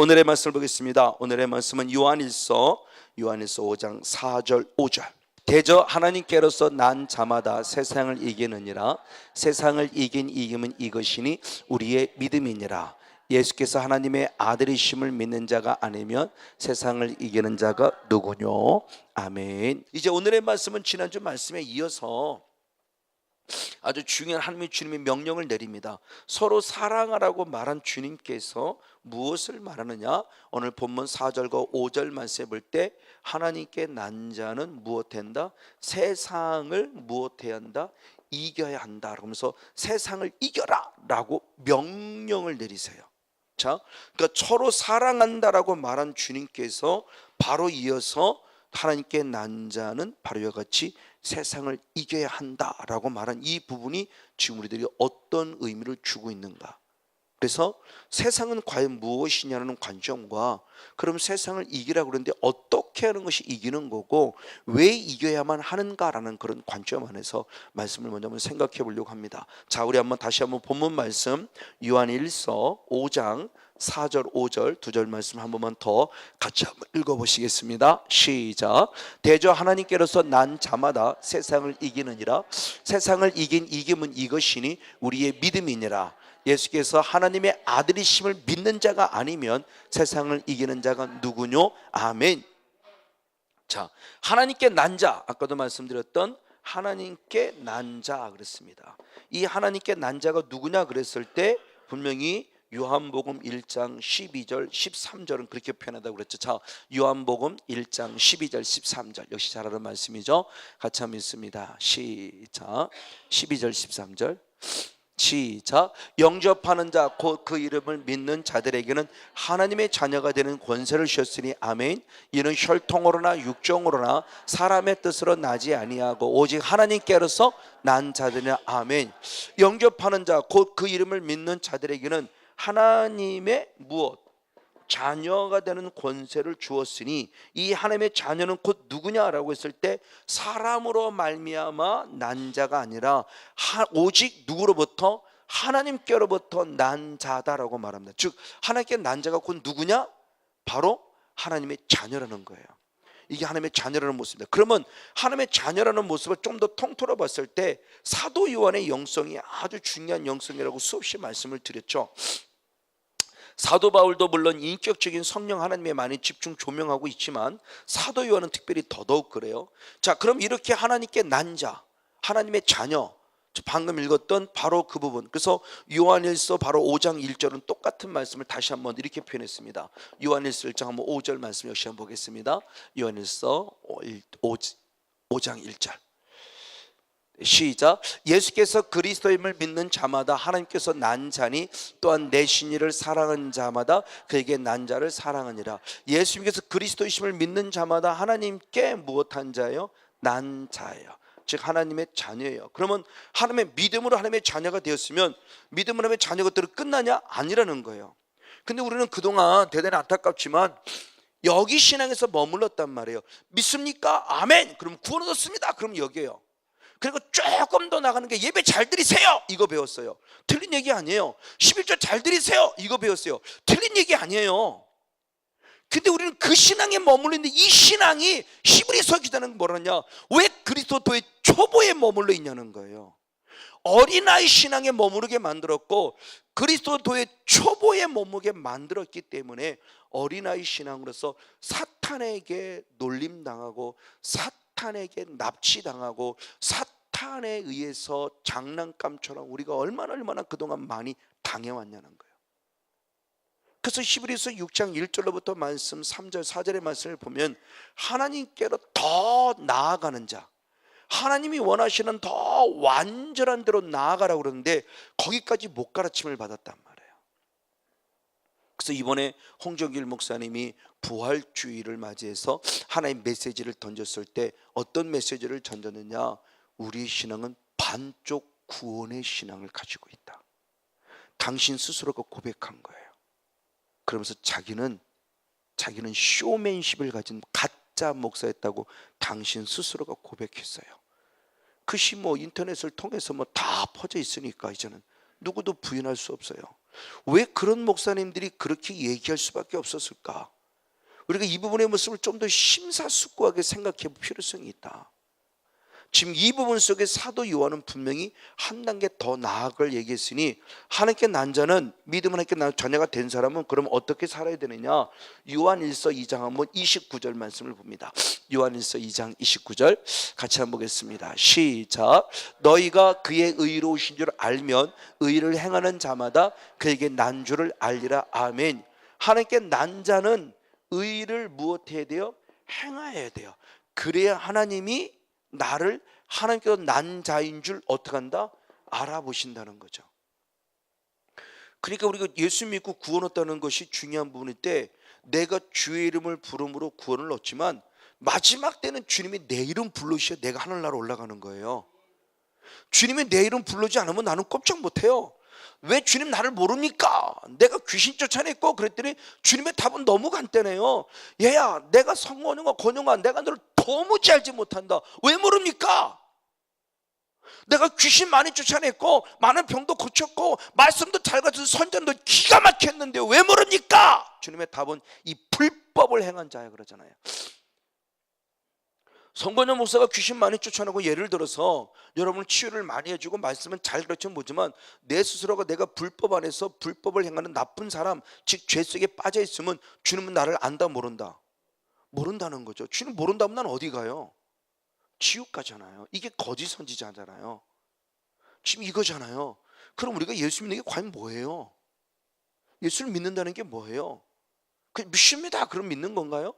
오늘의 말씀을 보겠습니다. 오늘의 말씀은 요한일서 5장 4절 5절. 대저 하나님께로서 난 자마다 세상을 이기느니라. 세상을 이긴 이김은 이것이니 우리의 믿음이니라. 예수께서 하나님의 아들이심을 믿는 자가 아니면 세상을 이기는 자가 누구뇨? 아멘. 이제 오늘의 말씀은 지난주 말씀에 이어서 아주 중요한 하나님의 주님의 명령을 내립니다. 서로 사랑하라고 말한 주님께서 무엇을 말하느냐? 오늘 본문 4절과 5절 말씀에 볼 때 하나님께 난 자는 무엇한다? 세상을 무엇해야 한다? 이겨야 한다. 그러면서 세상을 이겨라 라고 명령을 내리세요. 자, 그러니까 서로 사랑한다라고 말한 주님께서 바로 이어서 하나님께 난 자는 바로 이와 같이 세상을 이겨야 한다라고 말한 이 부분이 지금 우리들이 어떤 의미를 주고 있는가? 그래서 세상은 과연 무엇이냐는 관점과 그럼 세상을 이기라고 그러는데 어떻게 하는 것이 이기는 거고 왜 이겨야만 하는가라는 그런 관점 안에서 말씀을 먼저 한번 생각해 보려고 합니다. 자, 우리 다시 한번 본문 말씀 요한일서 5장 4절 5절 두 절 말씀 한 번만 더 같이 한번 읽어보시겠습니다. 시작. 대저 하나님께로서 난 자마다 세상을 이기느니라. 세상을 이긴 이김은 이것이니 우리의 믿음이니라. 예수께서 하나님의 아들이심을 믿는 자가 아니면 세상을 이기는 자가 누구뇨? 아멘. 자, 하나님께 난 자, 아까도 말씀드렸던 하나님께 난 자 그랬습니다. 이 하나님께 난 자가 누구냐 그랬을 때 분명히 요한복음 1장 12절 13절은 그렇게 표현하다고 그랬죠. 자, 요한복음 1장 12절 13절 역시 잘 아는 말씀이죠. 같이 한번 읽습니다. 시작. 12절 13절 시작. 영접하는 자 곧 그 이름을 믿는 자들에게는 하나님의 자녀가 되는 권세를 주셨으니 아멘. 이는 혈통으로나 육정으로나 사람의 뜻으로 나지 아니하고 오직 하나님께로서 난 자들이나 아멘. 영접하는 자 곧 그 이름을 믿는 자들에게는 하나님의 무엇? 자녀가 되는 권세를 주었으니 이 하나님의 자녀는 곧 누구냐라고 했을 때 사람으로 말미암아 난 자가 아니라 오직 누구로부터? 하나님께로부터 난 자다라고 말합니다. 즉 하나님께 난 자가 곧 누구냐? 바로 하나님의 자녀라는 거예요. 이게 하나님의 자녀라는 모습입니다. 그러면 하나님의 자녀라는 모습을 좀 더 통틀어 봤을 때 사도 요한의 영성이 아주 중요한 영성이라고 수없이 말씀을 드렸죠. 사도 바울도 물론 인격적인 성령 하나님에 많이 집중 조명하고 있지만 사도 요한은 특별히 더더욱 그래요. 자, 그럼 이렇게 하나님께 난 자, 하나님의 자녀, 방금 읽었던 바로 그 부분. 그래서 요한일서 바로 5장 1절은 똑같은 말씀을 다시 한번 이렇게 표현했습니다. 요한일서 1장 한번 5절 말씀 역시 한번 보겠습니다. 요한일서 5장 1절 시작. 예수께서 그리스도임을 믿는 자마다 하나님께서 난 자니 또한 내신 이를 사랑하는 자마다 그에게 난 자를 사랑하니라. 예수님께서 그리스도이심을 믿는 자마다 하나님께 무엇한 자예요? 난 자예요. 즉 하나님의 자녀예요. 그러면 하나님의 믿음으로 하나님의 자녀가 되었으면 믿음으로 하나님의 자녀가 끝나냐? 아니라는 거예요. 근데 우리는 그동안 대단히 안타깝지만 여기 신앙에서 머물렀단 말이에요. 믿습니까? 아멘. 그럼 구원 얻었습니다. 그럼 여기에요. 그리고 조금 더 나가는 게 예배 잘 드리세요 이거 배웠어요. 틀린 얘기 아니에요. 11조 잘 드리세요 이거 배웠어요. 틀린 얘기 아니에요. 근데 우리는 그 신앙에 머물러 있는데 이 신앙이 히브리서 기자는 뭐라냐? 왜 그리스도의 초보에 머물러 있냐는 거예요. 어린아이 신앙에 머무르게 만들었고 그리스도의 초보에 머무르게 만들었기 때문에 어린아이 신앙으로서 사탄에게 놀림당하고 사탄에게 납치당하고 사탄에 의해서 장난감처럼 우리가 얼마나 그동안 많이 당해왔냐는 거예요. 그래서 히브리서 6장 1절로부터 말씀 3절 4절의 말씀을 보면 하나님께로 더 나아가는 자, 하나님이 원하시는 더 완전한 대로 나아가라고 그러는데 거기까지 못 가르침을 받았단 말이에요. 그래서 이번에 홍정길 목사님이 부활주의를 맞이해서 하나의 메시지를 던졌을 때 어떤 메시지를 던졌느냐? 우리의 신앙은 반쪽 구원의 신앙을 가지고 있다. 당신 스스로가 고백한 거예요. 그러면서 자기는 쇼맨십을 가진 가짜 목사였다고 당신 스스로가 고백했어요. 그것이 인터넷을 통해서 다 퍼져 있으니까 이제는 누구도 부인할 수 없어요. 왜 그런 목사님들이 그렇게 얘기할 수밖에 없었을까? 우리가 이 부분의 모습을 좀 더 심사숙고하게 생각해 볼 필요성이 있다. 지금 이 부분 속에 사도 요한은 분명히 한 단계 더 나아갈 얘기했으니, 하나님께 난 자는, 믿음 하나님께 난 자녀가 된 사람은 그럼 어떻게 살아야 되느냐? 요한일서 2장 한번 29절 말씀을 봅니다. 요한일서 2장 29절 같이 한번 보겠습니다. 시작. 너희가 그의 의로우신 줄 알면 의를 행하는 자마다 그에게 난 줄을 알리라. 아멘. 하나님께 난 자는 의를 무엇해야 돼요? 행해야 돼요. 그래야 하나님이 나를 하나님께서 난 자인 줄 어떻게 한다? 알아보신다는 거죠. 그러니까 우리가 예수 믿고 구원 얻다는 것이 중요한 부분일 때, 내가 주의 이름을 부름으로 구원을 얻지만 마지막 때는 주님이 내 이름 불러주셔야 내가 하늘나라 올라가는 거예요. 주님이 내 이름 불러주지 않으면 나는 꼼짝 못해요. 왜 주님 나를 모릅니까? 내가 귀신 쫓아냈고 그랬더니 주님의 답은 너무 간단해요. 얘야, 내가 성원영아 권영아, 내가 너를 도무지 알지 못한다. 왜 모릅니까? 내가 귀신 많이 쫓아냈고 많은 병도 고쳤고 말씀도 잘 가르쳐서 선전도 기가 막혔는데 왜 모릅니까? 주님의 답은 이 불법을 행한 자야 그러잖아요. 성건영 목사가 귀신 많이 쫓아내고 예를 들어서 여러분 치유를 많이 해주고 말씀은 잘 가르쳐 보지만 내 스스로가 내가 불법 안에서 불법을 행하는 나쁜 사람, 즉 죄 속에 빠져 있으면 주님은 나를 안다 모른다? 모른다는 거죠. 주님 모른다면 난 어디 가요? 지옥 가잖아요. 이게 거짓 선지자잖아요. 지금 이거잖아요. 그럼 우리가 예수 믿는 게 과연 뭐예요? 예수를 믿는다는 게 뭐예요? 그냥 믿습니다. 그럼 믿는 건가요?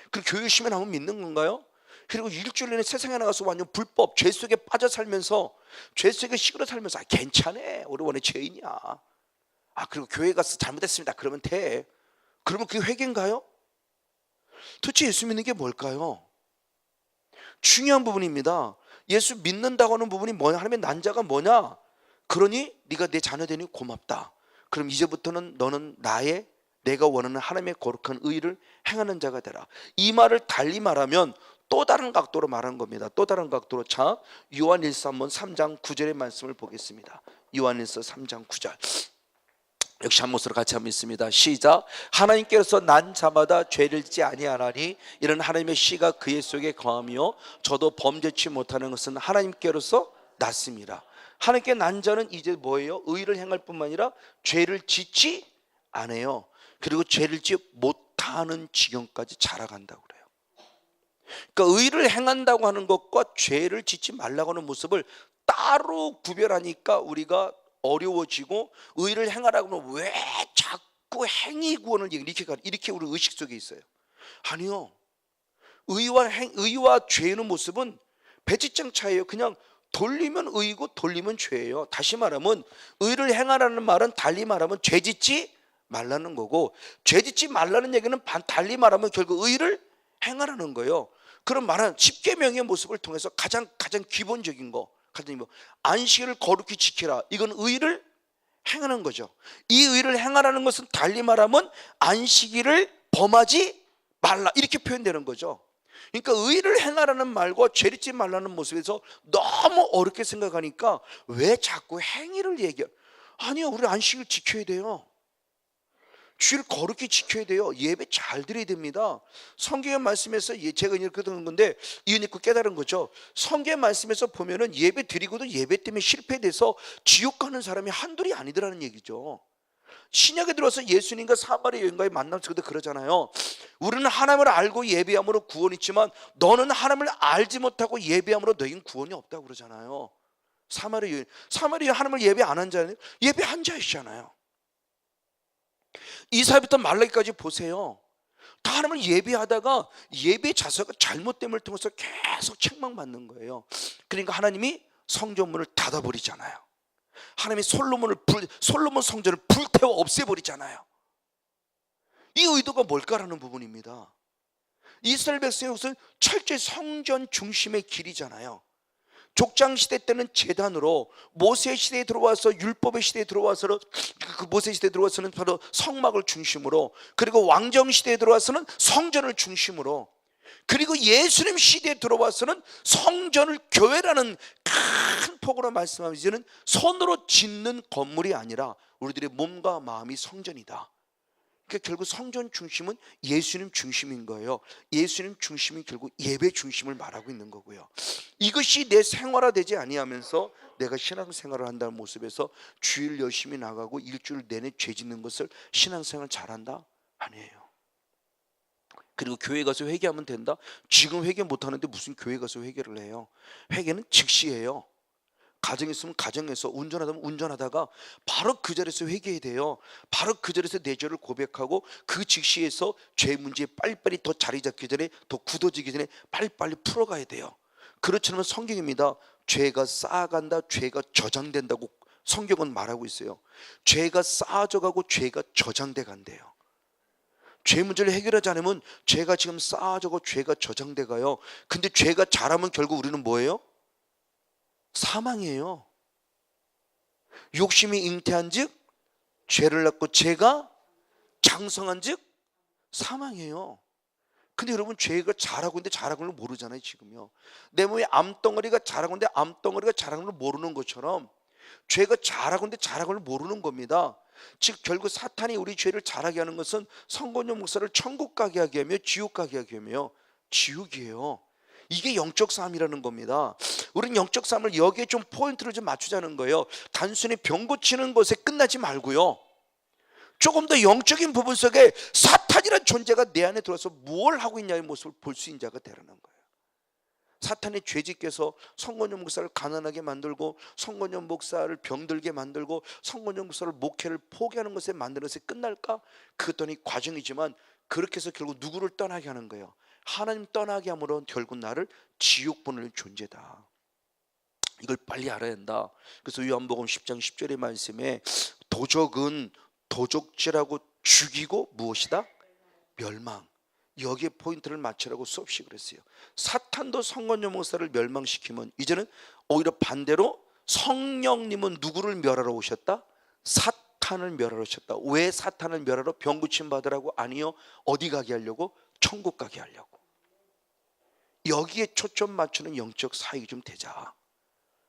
그럼 교회 열심히 나오면 믿는 건가요? 그리고 일주일 내내 세상에 나가서 완전 불법 죄 속에 빠져 살면서 죄 속에 시그러 살면서 괜찮아, 우리 원래 죄인이야, 그리고 교회 가서 잘못했습니다 그러면 돼. 그러면 그게 회개인가요? 도대체 예수 믿는 게 뭘까요? 중요한 부분입니다. 예수 믿는다고 하는 부분이 뭐냐? 하나님의 난 자가 뭐냐? 그러니 네가 내 자녀 되니 고맙다. 그럼 이제부터는 너는 내가 원하는 하나님의 거룩한 의를 행하는 자가 되라. 이 말을 달리 말하면 또 다른 각도로 말한 겁니다. 또 다른 각도로. 자, 요한일서 한번 3장 9절의 말씀을 보겠습니다. 요한일서 3장 9절 역시 한 목소리로 같이 한번 읽습니다. 시작. 하나님께서 난 자마다 죄를 짓지 아니하나니 이런 하나님의 씨가 그의 속에 거하며 저도 범죄치 못하는 것은 하나님께로서 났습니다. 하나님께 난 자는 이제 뭐예요? 의를 행할 뿐만 아니라 죄를 짓지 않아요. 그리고 죄를 짓지 못하는 지경까지 자라간다고 그래요. 그러니까 의를 행한다고 하는 것과 죄를 짓지 말라고 하는 모습을 따로 구별하니까 우리가 어려워지고, 의를 행하라고 하면 왜 자꾸 행위 구원을 이렇게 우리 의식 속에 있어요. 아니요, 의와 죄의 모습은 배지장 차이예요. 그냥 돌리면 의고 돌리면 죄예요. 다시 말하면 의를 행하라는 말은 달리 말하면 죄 짓지 말라는 거고, 죄 짓지 말라는 얘기는 달리 말하면 결국 의를 행하라는 거예요. 그런 말은 십계명의 모습을 통해서 가장 기본적인 거, 안식일을 거룩히 지키라, 이건 의를 행하는 거죠. 이 의를 행하라는 것은 달리 말하면 안식일을 범하지 말라, 이렇게 표현되는 거죠. 그러니까 의를 행하라는 말과 죄 짓지 말라는 모습에서 너무 어렵게 생각하니까 왜 자꾸 행위를 얘기해? 아니요, 우리 안식일 지켜야 돼요. 주일 거룩히 지켜야 돼요. 예배 잘 드려야 됩니다. 성경의 말씀에서 제가 이렇게 듣는 건데 이은 있고 깨달은 거죠. 성경의 말씀에서 보면은 예배 드리고도 예배 때문에 실패돼서 지옥 가는 사람이 한둘이 아니더라는 얘기죠. 신약에 들어서 예수님과 사마리아 여인과의 만남 속에도 그러잖아요. 우리는 하나님을 알고 예배함으로 구원이 있지만 너는 하나님을 알지 못하고 예배함으로 너희는 구원이 없다고 그러잖아요. 사마리아 여인 하나님을 예배 안 한 자는 예배한 자이잖아요. 이사야부터 말라기까지 보세요. 다 하나님을 예배하다가 예배 자세가 잘못됨을 통해서 계속 책망받는 거예요. 그러니까 하나님이 성전문을 닫아버리잖아요. 하나님이 솔로몬 성전을 불태워 없애버리잖아요. 이 의도가 뭘까라는 부분입니다. 이스라엘 백성의 것은 철저히 성전 중심의 길이잖아요. 족장 시대 때는 제단으로, 모세 시대에 들어와서 율법의 시대에 들어와서 그 모세 시대에 들어와서는 바로 성막을 중심으로, 그리고 왕정 시대에 들어와서는 성전을 중심으로. 그리고 예수님 시대에 들어와서는 성전을 교회라는 큰 폭으로 말씀하면 이제는 손으로 짓는 건물이 아니라 우리들의 몸과 마음이 성전이다. 그러니까 결국 성전 중심은 예수님 중심인 거예요. 예수님 중심이 결국 예배 중심을 말하고 있는 거고요. 이것이 내 생활화되지 아니하면서 내가 신앙생활을 한다는 모습에서 주일 열심히 나가고 일주일 내내 죄 짓는 것을 신앙생활 잘한다? 아니에요. 그리고 교회 가서 회개하면 된다? 지금 회개 못하는데 무슨 교회 가서 회개를 해요? 회개는 즉시예요. 가정에 있으면 가정에서, 운전하다면 운전하다가 바로 그 자리에서 회개해야 돼요. 바로 그 자리에서 내 죄를 고백하고 그 즉시에서 죄 문제에 빨리빨리 더 자리 잡기 전에, 더 굳어지기 전에 빨리빨리 풀어가야 돼요. 그렇지 않으면 성경입니다. 죄가 쌓아간다, 죄가 저장된다고 성경은 말하고 있어요. 죄가 쌓아져가고 죄가 저장돼 간대요. 죄 문제를 해결하지 않으면 죄가 지금 쌓아져고 죄가 저장돼 가요. 근데 죄가 자라면 결국 우리는 뭐예요? 사망이에요. 욕심이 잉태한 즉 죄를 낳고 죄가 장성한 즉 사망이에요. 근데 여러분, 죄가 자라고 있는데 자라고 있는 걸 모르잖아요. 지금요, 내 몸에 암덩어리가 자라고 있는데 암덩어리가 자라고 있는 걸 모르는 것처럼 죄가 자라고 있는데 자라고 있는 걸 모르는 겁니다. 즉 결국 사탄이 우리 죄를 자라게 하는 것은 성곤용 목사를 천국 가게 하게 하며 지옥 가게 하게 하며 지옥이에요. 이게 영적 싸움이라는 겁니다. 우리는 영적 싸움을 여기에 좀 포인트를 좀 맞추자는 거예요. 단순히 병 고치는 것에 끝나지 말고요, 조금 더 영적인 부분 속에 사탄이라는 존재가 내 안에 들어와서 무엇을 하고 있냐의 모습을 볼 수 있는 자가 되라는 거예요. 사탄의 죄짓께서 성곤용 목사를 가난하게 만들고 성곤용 목사를 병들게 만들고 성곤용 목사를 목회를 포기하는 것에 만드는 것에 끝날까? 그것 또한 과정이지만 그렇게 해서 결국 누구를 떠나게 하는 거예요? 하나님 떠나게 함으로 결국 나를 지옥 보내는 존재다. 이걸 빨리 알아야 한다. 그래서 요한복음 10장 10절의 말씀에 도적은 도적질하고 죽이고 무엇이다? 멸망. 여기에 포인트를 맞추라고 수없이 그랬어요. 사탄도 성곤용 목사를 멸망시키면 이제는 오히려 반대로 성령님은 누구를 멸하러 오셨다? 사탄을 멸하러 오셨다. 왜 사탄을 멸하러? 병 고침 받으라고? 아니요, 어디 가게 하려고? 천국 가게 하려고. 여기에 초점 맞추는 영적 사역이 좀 되자.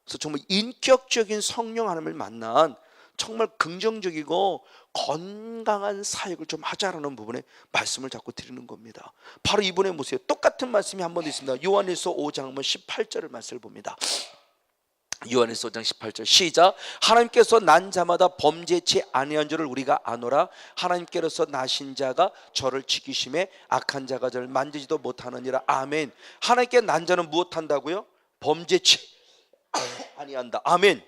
그래서 정말 인격적인 성령 하나님을 만난 정말 긍정적이고 건강한 사역을 좀 하자라는 부분에 말씀을 자꾸 드리는 겁니다. 바로 이번에 보세요. 똑같은 말씀이 한 번 있습니다. 요한일서 5장 18절의 말씀을 봅니다. 요한일서 5장 18절 시작. 하나님께서 난 자마다 범죄치 아니한 줄을 우리가 아노라. 하나님께로서 나신 자가 저를 지키심에 악한 자가 저를 만지지도 못하느니라. 아멘. 하나님께 난 자는 무엇한다고요? 범죄치 아니한다. 아멘.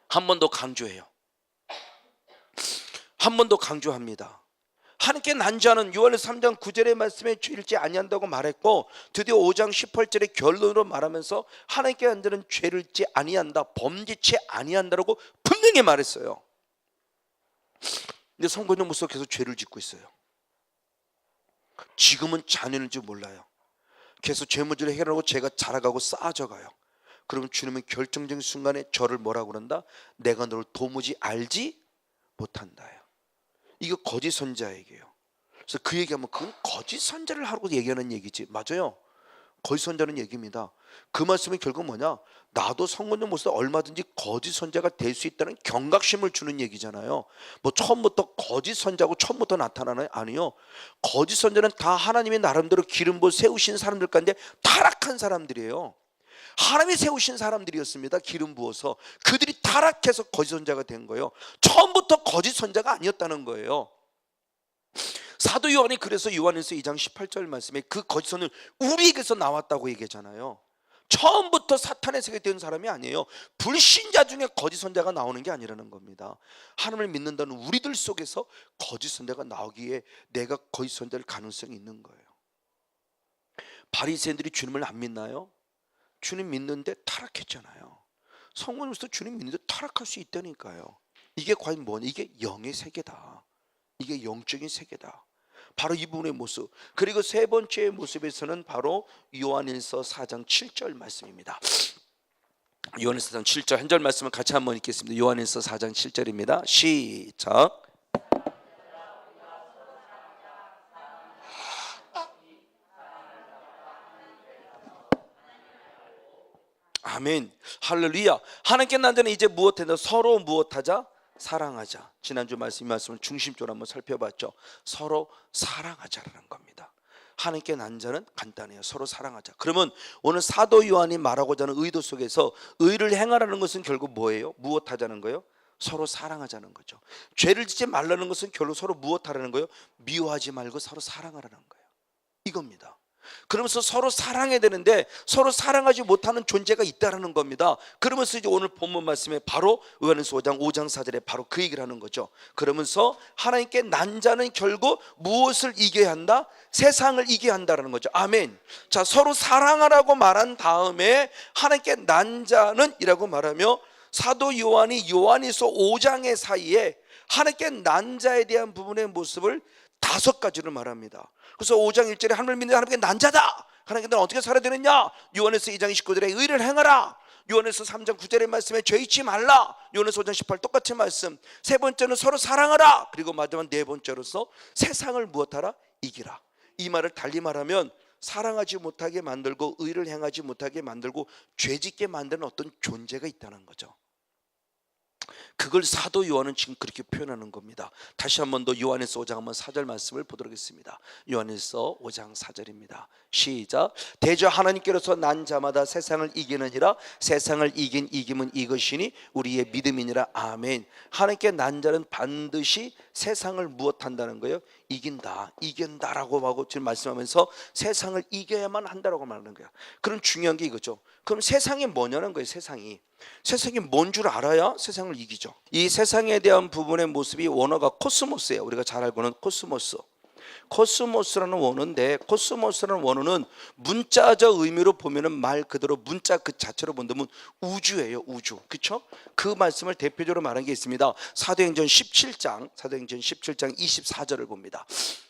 한 번 더 강조해요. 한 번 더 강조합니다. 하나님께 난 자는 요한일서 3장 9절의 말씀에 죄일지 아니한다고 말했고, 드디어 5장 18절의 결론으로 말하면서 하나님께 난 자는 죄를 짓지 아니한다, 범죄치 아니한다라고 분명히 말했어요. 근데 성곤용 목사가 계속 죄를 짓고 있어요. 지금은 자녀인지 몰라요. 계속 죄 문제를 해결하고 죄가 자라가고 쌓아져가요. 그러면 주님은 결정적인 순간에 저를 뭐라고 그런다? 내가 너를 도무지 알지 못한다요. 이거 거짓 선자 얘기예요. 그래서 그 얘기하면 그건 거짓 선자를 하라고 얘기하는 얘기지. 맞아요, 거짓 선자는 얘기입니다. 그 말씀이 결국 뭐냐? 나도 성곤용 목사 얼마든지 거짓 선자가 될 수 있다는 경각심을 주는 얘기잖아요. 뭐 처음부터 거짓 선자고 처음부터 나타나나요? 아니요. 거짓 선자는 다 하나님의 나름대로 기름 부어 세우신 사람들 가운데 타락한 사람들이에요. 하나님이 세우신 사람들이었습니다. 기름 부어서. 그들이 타락해서 거짓 선자가 된 거예요. 처음부터 거짓 선자가 아니었다는 거예요. 사도 요한이 그래서 요한일서 2장 18절 말씀에 그 거짓 선은 우리에게서 나왔다고 얘기하잖아요. 처음부터 사탄의 세계에 된 사람이 아니에요. 불신자 중에 거짓 선자가 나오는 게 아니라는 겁니다. 하나님을 믿는다는 우리들 속에서 거짓 선자가 나오기에 내가 거짓 선자일 가능성이 있는 거예요. 바리새인들이 주님을 안 믿나요? 주님 믿는데 타락했잖아요. 성공에서 주님 믿는데 타락할 수 있다니까요. 이게 과연 뭐냐? 이게 영의 세계다. 이게 영적인 세계다. 바로 이 부분의 모습. 그리고 세 번째 모습에서는 바로 요한일서 4장 7절 말씀입니다. 요한일서 4장 7절 한 절 말씀을 같이 한번 읽겠습니다. 요한일서 4장 7절입니다. 시작. 아멘. 할렐루야. 하나님께 난 자는 이제 무엇하자? 서로 무엇하자? 사랑하자. 지난주 말씀, 이 말씀을 중심적으로 한번 살펴봤죠. 서로 사랑하자라는 겁니다. 하나님께 난 자는 간단해요. 서로 사랑하자. 그러면 오늘 사도 요한이 말하고자 하는 의도 속에서 의를 행하라는 것은 결국 뭐예요? 무엇하자는 거예요? 서로 사랑하자는 거죠. 죄를 짓지 말라는 것은 결국 서로 무엇하라는 거예요? 미워하지 말고 서로 사랑하라는 거예요. 이겁니다. 그러면서 서로 사랑해야 되는데 서로 사랑하지 못하는 존재가 있다는 겁니다. 그러면서 이제 오늘 본문 말씀에 바로 요한일서 5장 4절에 바로 그 얘기를 하는 거죠. 그러면서 하나님께 난 자는 결국 무엇을 이겨야 한다? 세상을 이겨야 한다는 거죠. 아멘. 자, 서로 사랑하라고 말한 다음에 하나님께 난 자는 이라고 말하며 사도 요한이 요한일서 5장의 사이에 하나님께 난 자에 대한 부분의 모습을 5가지로 말합니다. 그래서 5장 1절에 하나님을 믿는 하나님께 난 자다. 하나님께 난 어떻게 살아야 되느냐? 요한일서 2장 29절에 의를 행하라. 요한일서 3장 9절의 말씀에 죄 잊지 말라. 요한일서 5장 18 똑같은 말씀. 세 번째는 서로 사랑하라. 그리고 마지막 네 번째로서 세상을 무엇하라? 이기라. 이 말을 달리 말하면 사랑하지 못하게 만들고 의를 행하지 못하게 만들고 죄짓게 만드는 어떤 존재가 있다는 거죠. 그걸 사도 요한은 지금 그렇게 표현하는 겁니다. 다시 한 번 더 요한일서 5장 한번 4절 말씀을 보도록 하겠습니다. 요한일서 5장 4절입니다. 시작. 대저 하나님께로서 난 자마다 세상을 이기느니라. 세상을 이긴 이김은 이것이니 우리의 믿음이니라. 아멘. 하나님께 난 자는 반드시 세상을 무엇한다는 거예요? 이긴다, 이긴다라고 하고 지금 말씀하면서 세상을 이겨야만 한다라고 말하는 거야. 그럼 중요한 게 이거죠. 그럼 세상이 뭐냐는 거예요. 세상이 뭔 줄 알아야 세상을 이기죠. 이 세상에 대한 부분의 모습이 원어가 코스모스예요. 우리가 잘 알고 있는 코스모스. 코스모스라는 원어인데, 코스모스라는 원어는 문자적 의미로 보면은 말 그대로 문자 그 자체로 본다면 우주예요. 우주. 그렇죠? 그 말씀을 대표적으로 말한 게 있습니다. 사도행전 17장 24절을 봅니다.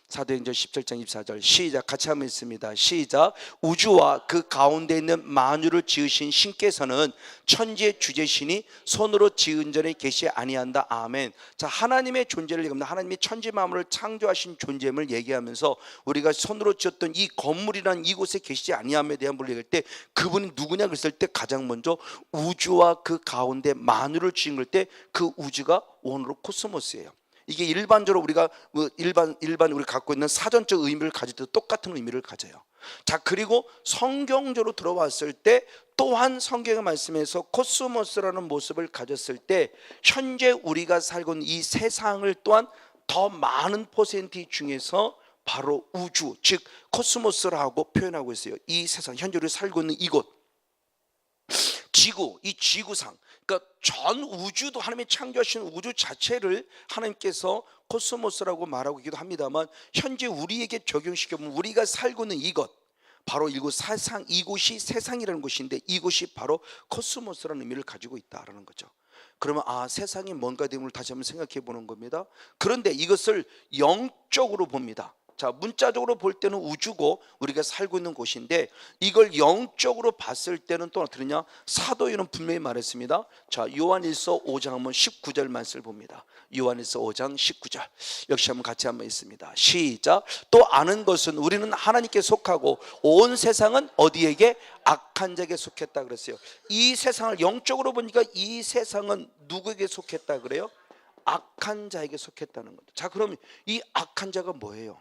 사도행전 17장 24절 시작. 같이 한번 있습니다. 시작. 우주와 그 가운데 있는 만유를 지으신 신께서는 천지의 주제시니 손으로 지은 전에 계시 아니한다. 아멘. 자, 하나님의 존재를 얘기합니다. 하나님이 천지 만물을 창조하신 존재임을 얘기하면서 우리가 손으로 지었던 이 건물이란 이곳에 계시지 아니함에 대한 분을 얘기할 때 그분이 누구냐 그랬을 때 가장 먼저 우주와 그 가운데 만유를 지은 때 그 우주가 원어로 코스모스예요. 이게 일반적으로 우리가 일반 우리 갖고 있는 사전적 의미를 가질 때도 똑같은 의미를 가져요. 자, 그리고 성경적으로 들어왔을 때 또한 성경의 말씀에서 코스모스라는 모습을 가졌을 때 현재 우리가 살고 있는 이 세상을 또한 더 많은 퍼센트 중에서 바로 우주, 즉 코스모스라고 표현하고 있어요. 이 세상, 현재 우리가 살고 있는 이곳 지구, 이 지구상, 그러니까 전 우주도 하나님이 창조하신 우주 자체를 하나님께서 코스모스라고 말하고 있기도 합니다만 현재 우리에게 적용시켜보면 우리가 살고 있는 이곳, 바로 이곳이 세상이라는 곳인데 이곳이 바로 코스모스라는 의미를 가지고 있다라는 거죠. 그러면 세상이 뭔가 됨을 다시 한번 생각해 보는 겁니다. 그런데 이것을 영적으로 봅니다. 자, 문자적으로 볼 때는 우주고 우리가 살고 있는 곳인데 이걸 영적으로 봤을 때는 또 어떻게 되냐? 사도 요한은 분명히 말했습니다. 자, 요한일서 5장 한번 19절 말씀을 봅니다. 요한일서 5장 19절 역시 한번 같이 한번 있습니다. 시작. 또 아는 것은 우리는 하나님께 속하고 온 세상은 어디에게? 악한 자에게 속했다 그랬어요. 이 세상을 영적으로 보니까 이 세상은 누구에게 속했다 그래요? 악한 자에게 속했다는 거죠. 자, 그럼 이 악한 자가 뭐예요?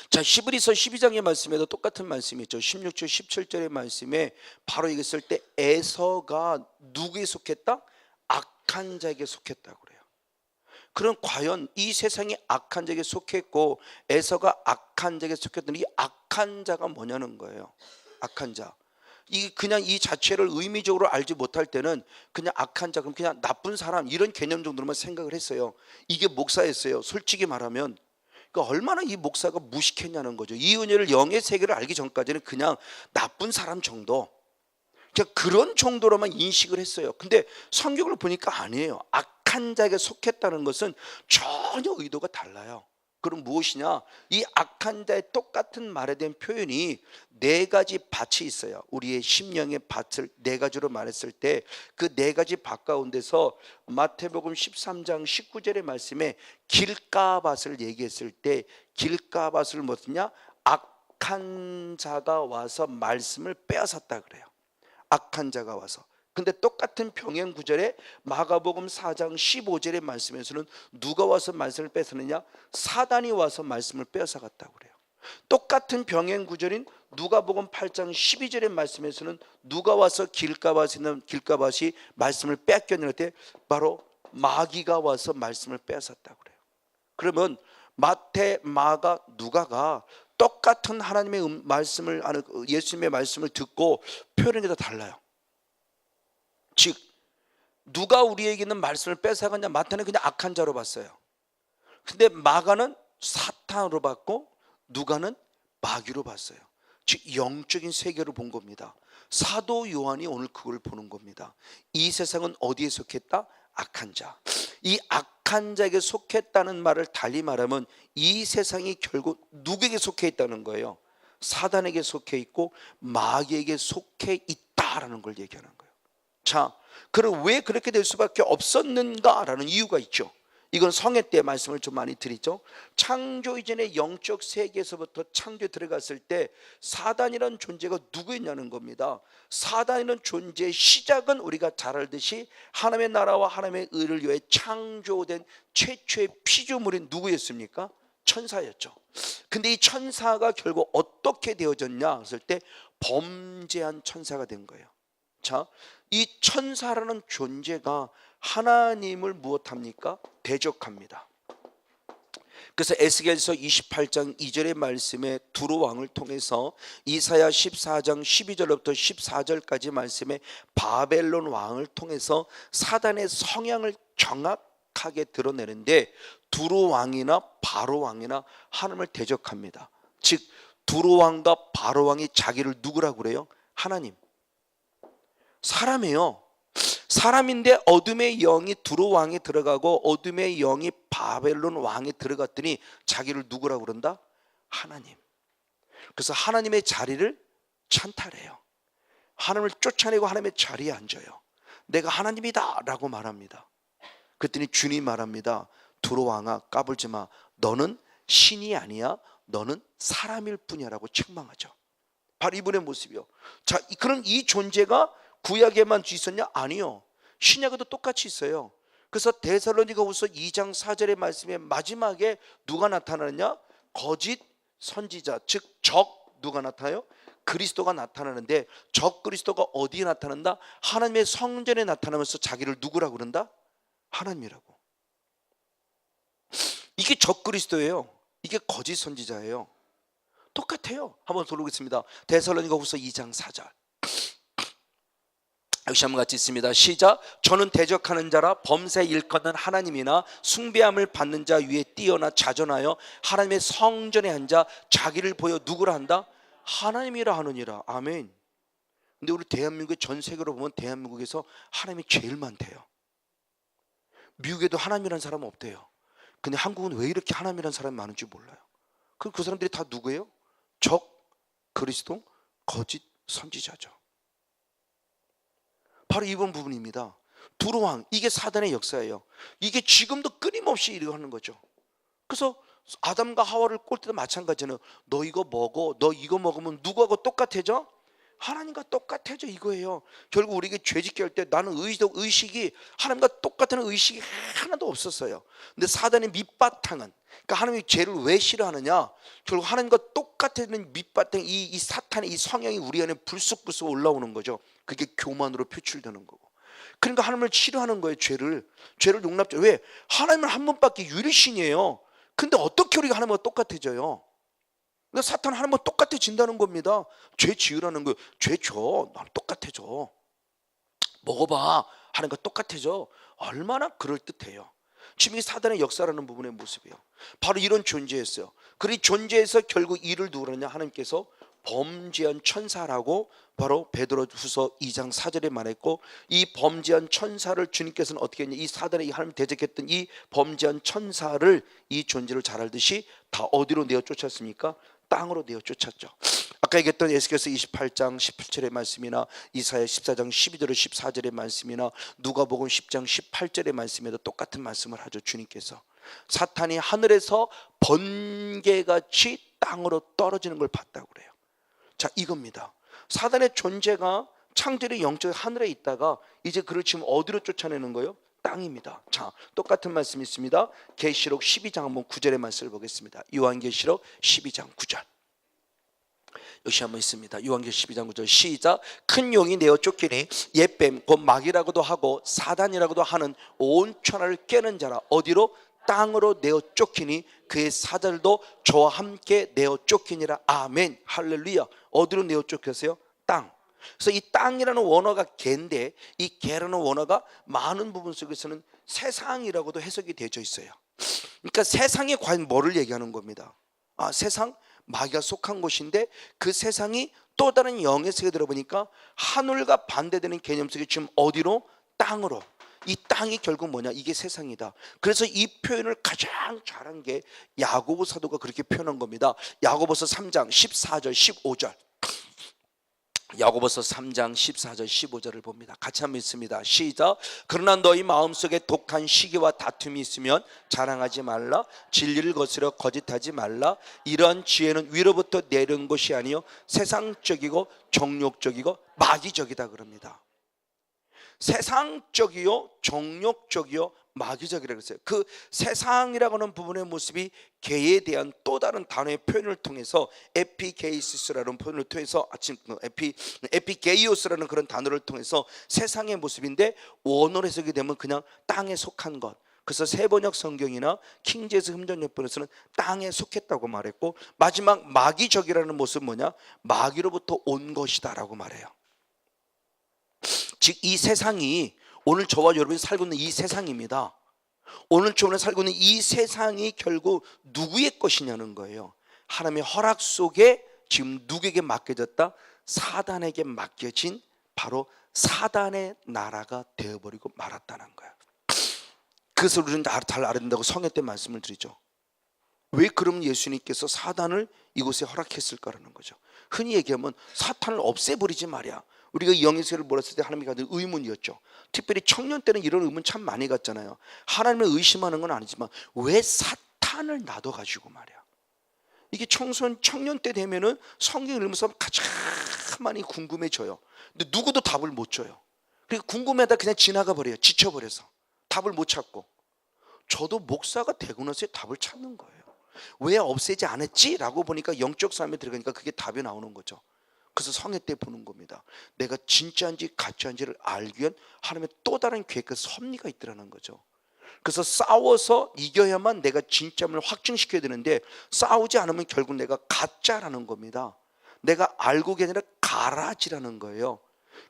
자, 히브리서 12장의 말씀에도 똑같은 말씀이 있죠. 16절 17절의 말씀에 바로 이겼을 때 에서가 누구에 속했다? 악한 자에게 속했다고 그래요. 그럼 과연 이 세상이 악한 자에게 속했고 에서가 악한 자에게 속했던 이 악한 자가 뭐냐는 거예요. 악한 자. 그냥 이 자체를 의미적으로 알지 못할 때는 그냥 악한 자, 그럼 그냥 나쁜 사람 이런 개념 정도로만 생각을 했어요. 이게 목사였어요. 솔직히 말하면 그러니까 얼마나 이 목사가 무식했냐는 거죠. 이 은혜를 영의 세계를 알기 전까지는 그냥 나쁜 사람 정도, 그냥 그런 정도로만 인식을 했어요. 근데 성경을 보니까 아니에요. 악한 자에게 속했다는 것은 전혀 의도가 달라요. 그럼 무엇이냐? 이 악한 자의 똑같은 말에 대한 표현이 네 가지 밭이 있어요. 우리의 심령의 밭을 네 가지로 말했을 때 그 네 가지 밭 가운데서 마태복음 13장 19절의 말씀에 길가밭을 얘기했을 때 길가밭을 뭐냐? 악한 자가 와서 말씀을 빼앗았다 그래요. 악한 자가 와서. 근데 똑같은 병행 구절에 마가복음 4장 15절의 말씀에서는 누가 와서 말씀을 뺏었느냐? 사단이 와서 말씀을 빼앗아갔다고 그래요. 똑같은 병행 구절인 누가복음 8장 12절의 말씀에서는 누가 와서 길가밭에 있는 길가밭이 말씀을 뺏겼느냐 때 바로 마귀가 와서 말씀을 빼앗았다고 그래요. 그러면 마태, 마가, 누가가 똑같은 하나님의 말씀을, 예수님의 말씀을 듣고 표현이 다 달라요. 즉 누가 우리에게는 말씀을 뺏어가냐? 마태는 그냥 악한 자로 봤어요. 근데 마가는 사탄으로 봤고 누가는 마귀로 봤어요. 즉 영적인 세계로 본 겁니다. 사도 요한이 오늘 그걸 보는 겁니다. 이 세상은 어디에 속했다? 악한 자. 이 악한 자에게 속했다는 말을 달리 말하면 이 세상이 결국 누구에게 속해 있다는 거예요? 사단에게 속해 있고 마귀에게 속해 있다라는 걸 얘기하는 거예요. 자, 그럼 왜 그렇게 될 수밖에 없었는가라는 이유가 있죠. 이건 성회 때 말씀을 좀 많이 드리죠. 창조 이전의 영적 세계에서부터 창조에 들어갔을 때 사단이라는 존재가 누구였냐는 겁니다. 사단이라는 존재의 시작은 우리가 잘 알듯이 하나님의 나라와 하나님의 의를 위해 창조된 최초의 피조물이 누구였습니까? 천사였죠. 근데 이 천사가 결국 어떻게 되어졌냐 했을 때 범죄한 천사가 된 거예요. 자, 이 천사라는 존재가 하나님을 무엇합니까? 대적합니다. 그래서 에스겔서 28장 2절의 말씀에 두로 왕을 통해서 이사야 14장 12절부터 14절까지 말씀에 바벨론 왕을 통해서 사단의 성향을 정확하게 드러내는데 두로 왕이나 바로 왕이나 하나님을 대적합니다. 즉 두로 왕과 바로 왕이 자기를 누구라고 그래요? 하나님. 사람이에요. 사람인데 어둠의 영이 두로 왕에 들어가고 어둠의 영이 바벨론 왕에 들어갔더니 자기를 누구라고 그런다? 하나님. 그래서 하나님의 자리를 찬탈해요. 하나님을 쫓아내고 하나님의 자리에 앉아요. 내가 하나님이다 라고 말합니다. 그랬더니 주님 말합니다. 두로 왕아 까불지 마. 너는 신이 아니야. 너는 사람일 뿐이야 라고 책망하죠. 바로 이분의 모습이요. 자, 그럼 이 존재가 구약에만 있었냐? 아니요. 신약에도 똑같이 있어요. 그래서 데살로니가후서 2장 4절의 말씀에 마지막에 누가 나타나느냐? 거짓 선지자, 즉 적 누가 나타나요? 그리스도가 나타나는데 적 그리스도가 어디에 나타난다? 하나님의 성전에 나타나면서 자기를 누구라고 그런다? 하나님이라고. 이게 적 그리스도예요. 이게 거짓 선지자예요. 똑같아요. 한번 돌아보겠습니다. 데살로니가후서 2장 4절. 역시 한번 같이 있습니다. 시작. 저는 대적하는 자라 범사에 일컫는 하나님이나 숭배함을 받는 자 위에 뛰어나 자전하여 하나님의 성전에 앉아 자기를 보여 누구라 한다? 하나님이라 하느니라. 아멘. 근데 우리 대한민국의 전 세계로 보면 대한민국에서 하나님이 제일 많대요. 미국에도 하나님이라는 사람은 없대요. 근데 한국은 왜 이렇게 하나님이라는 사람이 많은지 몰라요. 그 사람들이 다 누구예요? 적, 그리스도, 거짓 선지자죠. 바로 이번 부분입니다. 두로 왕, 이게 사단의 역사예요. 이게 지금도 끊임없이 일어나는 거죠. 그래서 아담과 하와를 꼴 때도 마찬가지는 너 이거 먹어, 너 이거 먹으면 누구하고 똑같아져? 하나님과 똑같아져 이거예요. 결국 우리에게 죄짓게 할 때 나는 의식이 하나님과 똑같은 의식이 하나도 없었어요. 근데 사단의 밑바탕은, 그러니까 하나님이 죄를 왜 싫어하느냐? 결국 하나님과 똑같은 밑바탕, 이 사탄의 이 성향이 우리 안에 불쑥불쑥 올라오는 거죠. 그게 교만으로 표출되는 거고. 그러니까 하나님을 싫어하는 거예요. 죄를 용납죠. 왜? 하나님은 한 분밖에 유일신이에요. 근데 어떻게 우리가 하나님과 똑같아져요? 그러니까 사탄은 하나님과 똑같아진다는 겁니다. 죄 지으라는 거예요. 죄 줘. 나는 똑같아져. 먹어봐. 하나님과 똑같아져. 얼마나 그럴듯해요. 지금 이 사단의 역사라는 부분의 모습이에요. 바로 이런 존재였어요. 그 존재에서 결국 이를 누구냐? 하나님께서 범죄한 천사라고 바로 베드로후서 2장 4절에 말했고, 이 범죄한 천사를 주님께서는 어떻게 했냐? 이 사단의 하나님 대적했던 이 범죄한 천사를, 이 존재를 잘 알듯이 다 어디로 내어 쫓았습니까? 땅으로 내어 쫓았죠. 아까 얘기했던 에스겔서 28장 17절의 말씀이나 이사야 14장 12절 14절의 말씀이나 누가복음 10장 18절의 말씀에도 똑같은 말씀을 하죠. 주님께서 사탄이 하늘에서 번개같이 땅으로 떨어지는 걸 봤다고 그래요. 자, 이겁니다. 사단의 존재가 창조의 영적 하늘에 있다가 이제 그를 지금 어디로 쫓아내는 거예요? 땅입니다. 자, 똑같은 말씀이 있습니다. 계시록 12장 한번 9절의 말씀을 보겠습니다. 요한계시록 12장 9절. 역시 한번 있습니다. 요한계시록 12장 9절 시작. 큰 용이 내어 쫓기니 옛뱀 곧 마귀라고도 하고 사단이라고도 하는 온 천하를 깨는 자라. 어디로? 땅으로 내어 쫓기니 그의 사자들도 저와 함께 내어 쫓기니라. 아멘. 할렐루야. 어디로 내어 쫓겼어요? 땅. 그래서 이 땅이라는 원어가 개인데 이 개라는 원어가 많은 부분 속에서는 세상이라고도 해석이 되어져 있어요. 그러니까 세상이 과연 뭐를 얘기하는 겁니다. 세상 마귀가 속한 곳인데 그 세상이 또 다른 영의 세계에 들어보니까 하늘과 반대되는 개념 속에 지금 어디로? 땅으로. 이 땅이 결국 뭐냐? 이게 세상이다. 그래서 이 표현을 가장 잘한 게 야고보 사도가 그렇게 표현한 겁니다. 야고보서 3장 14절 15절. 야고보서 3장 14절 15절을 봅니다. 같이 한번 읽습니다. 시작. 그러나 너희 마음속에 독한 시기와 다툼이 있으면 자랑하지 말라. 진리를 거스려 거짓하지 말라. 이러한 지혜는 위로부터 내려온 것이 아니요 세상적이고 정욕적이고 마귀적이다 그럽니다. 세상적이요 정욕적이요 마귀적이라고 했어요. 그 세상이라고 하는 부분의 모습이 개에 대한 또 다른 단어의 표현을 통해서 에피게이시스라는 표현을 통해서 에피게이오스라는 그런 단어를 통해서 세상의 모습인데 원어로 해석이 되면 그냥 땅에 속한 것. 그래서 세번역 성경이나 킹제스 흠전역본에서는 땅에 속했다고 말했고 마지막 마귀적이라는 모습은 뭐냐? 마귀로부터 온 것이다 라고 말해요. 즉 이 세상이 오늘 저와 여러분이 살고 있는 이 세상입니다. 오늘 저와 살고 있는 이 세상이 결국 누구의 것이냐는 거예요. 하나님의 허락 속에 지금 누구에게 맡겨졌다? 사단에게 맡겨진 바로 사단의 나라가 되어버리고 말았다는 거예요. 그래서 우리는 잘 알아야 된다고 성회 때 말씀을 드리죠. 왜 그러면 예수님께서 사단을 이곳에 허락했을까라는 거죠. 흔히 얘기하면 사탄을 없애버리지 말이야. 우리가 영의 세계를 몰았을 때 하나님이 가진 의문이었죠. 특별히 청년 때는 이런 의문 참 많이 갔잖아요. 하나님을 의심하는 건 아니지만 왜 사탄을 놔둬가지고 말이야. 이게 청년 때 되면은 성경 읽으면서 가장 많이 궁금해져요. 근데 누구도 답을 못 줘요. 그러니까 궁금해하다 그냥 지나가 버려요. 지쳐버려서 답을 못 찾고. 저도 목사가 되고 나서 답을 찾는 거예요. 왜 없애지 않았지? 라고 보니까 영적 삶에 들어가니까 그게 답이 나오는 거죠. 그래서 성회 때 보는 겁니다. 내가 진짜인지 가짜인지를 알기 위한 하나님의 또 다른 계획과 섭리가 있더라는 거죠. 그래서 싸워서 이겨야만 내가 진짜임을 확증시켜야 되는데 싸우지 않으면 결국 내가 가짜라는 겁니다. 내가 알고 게 아니라 가라지라는 거예요.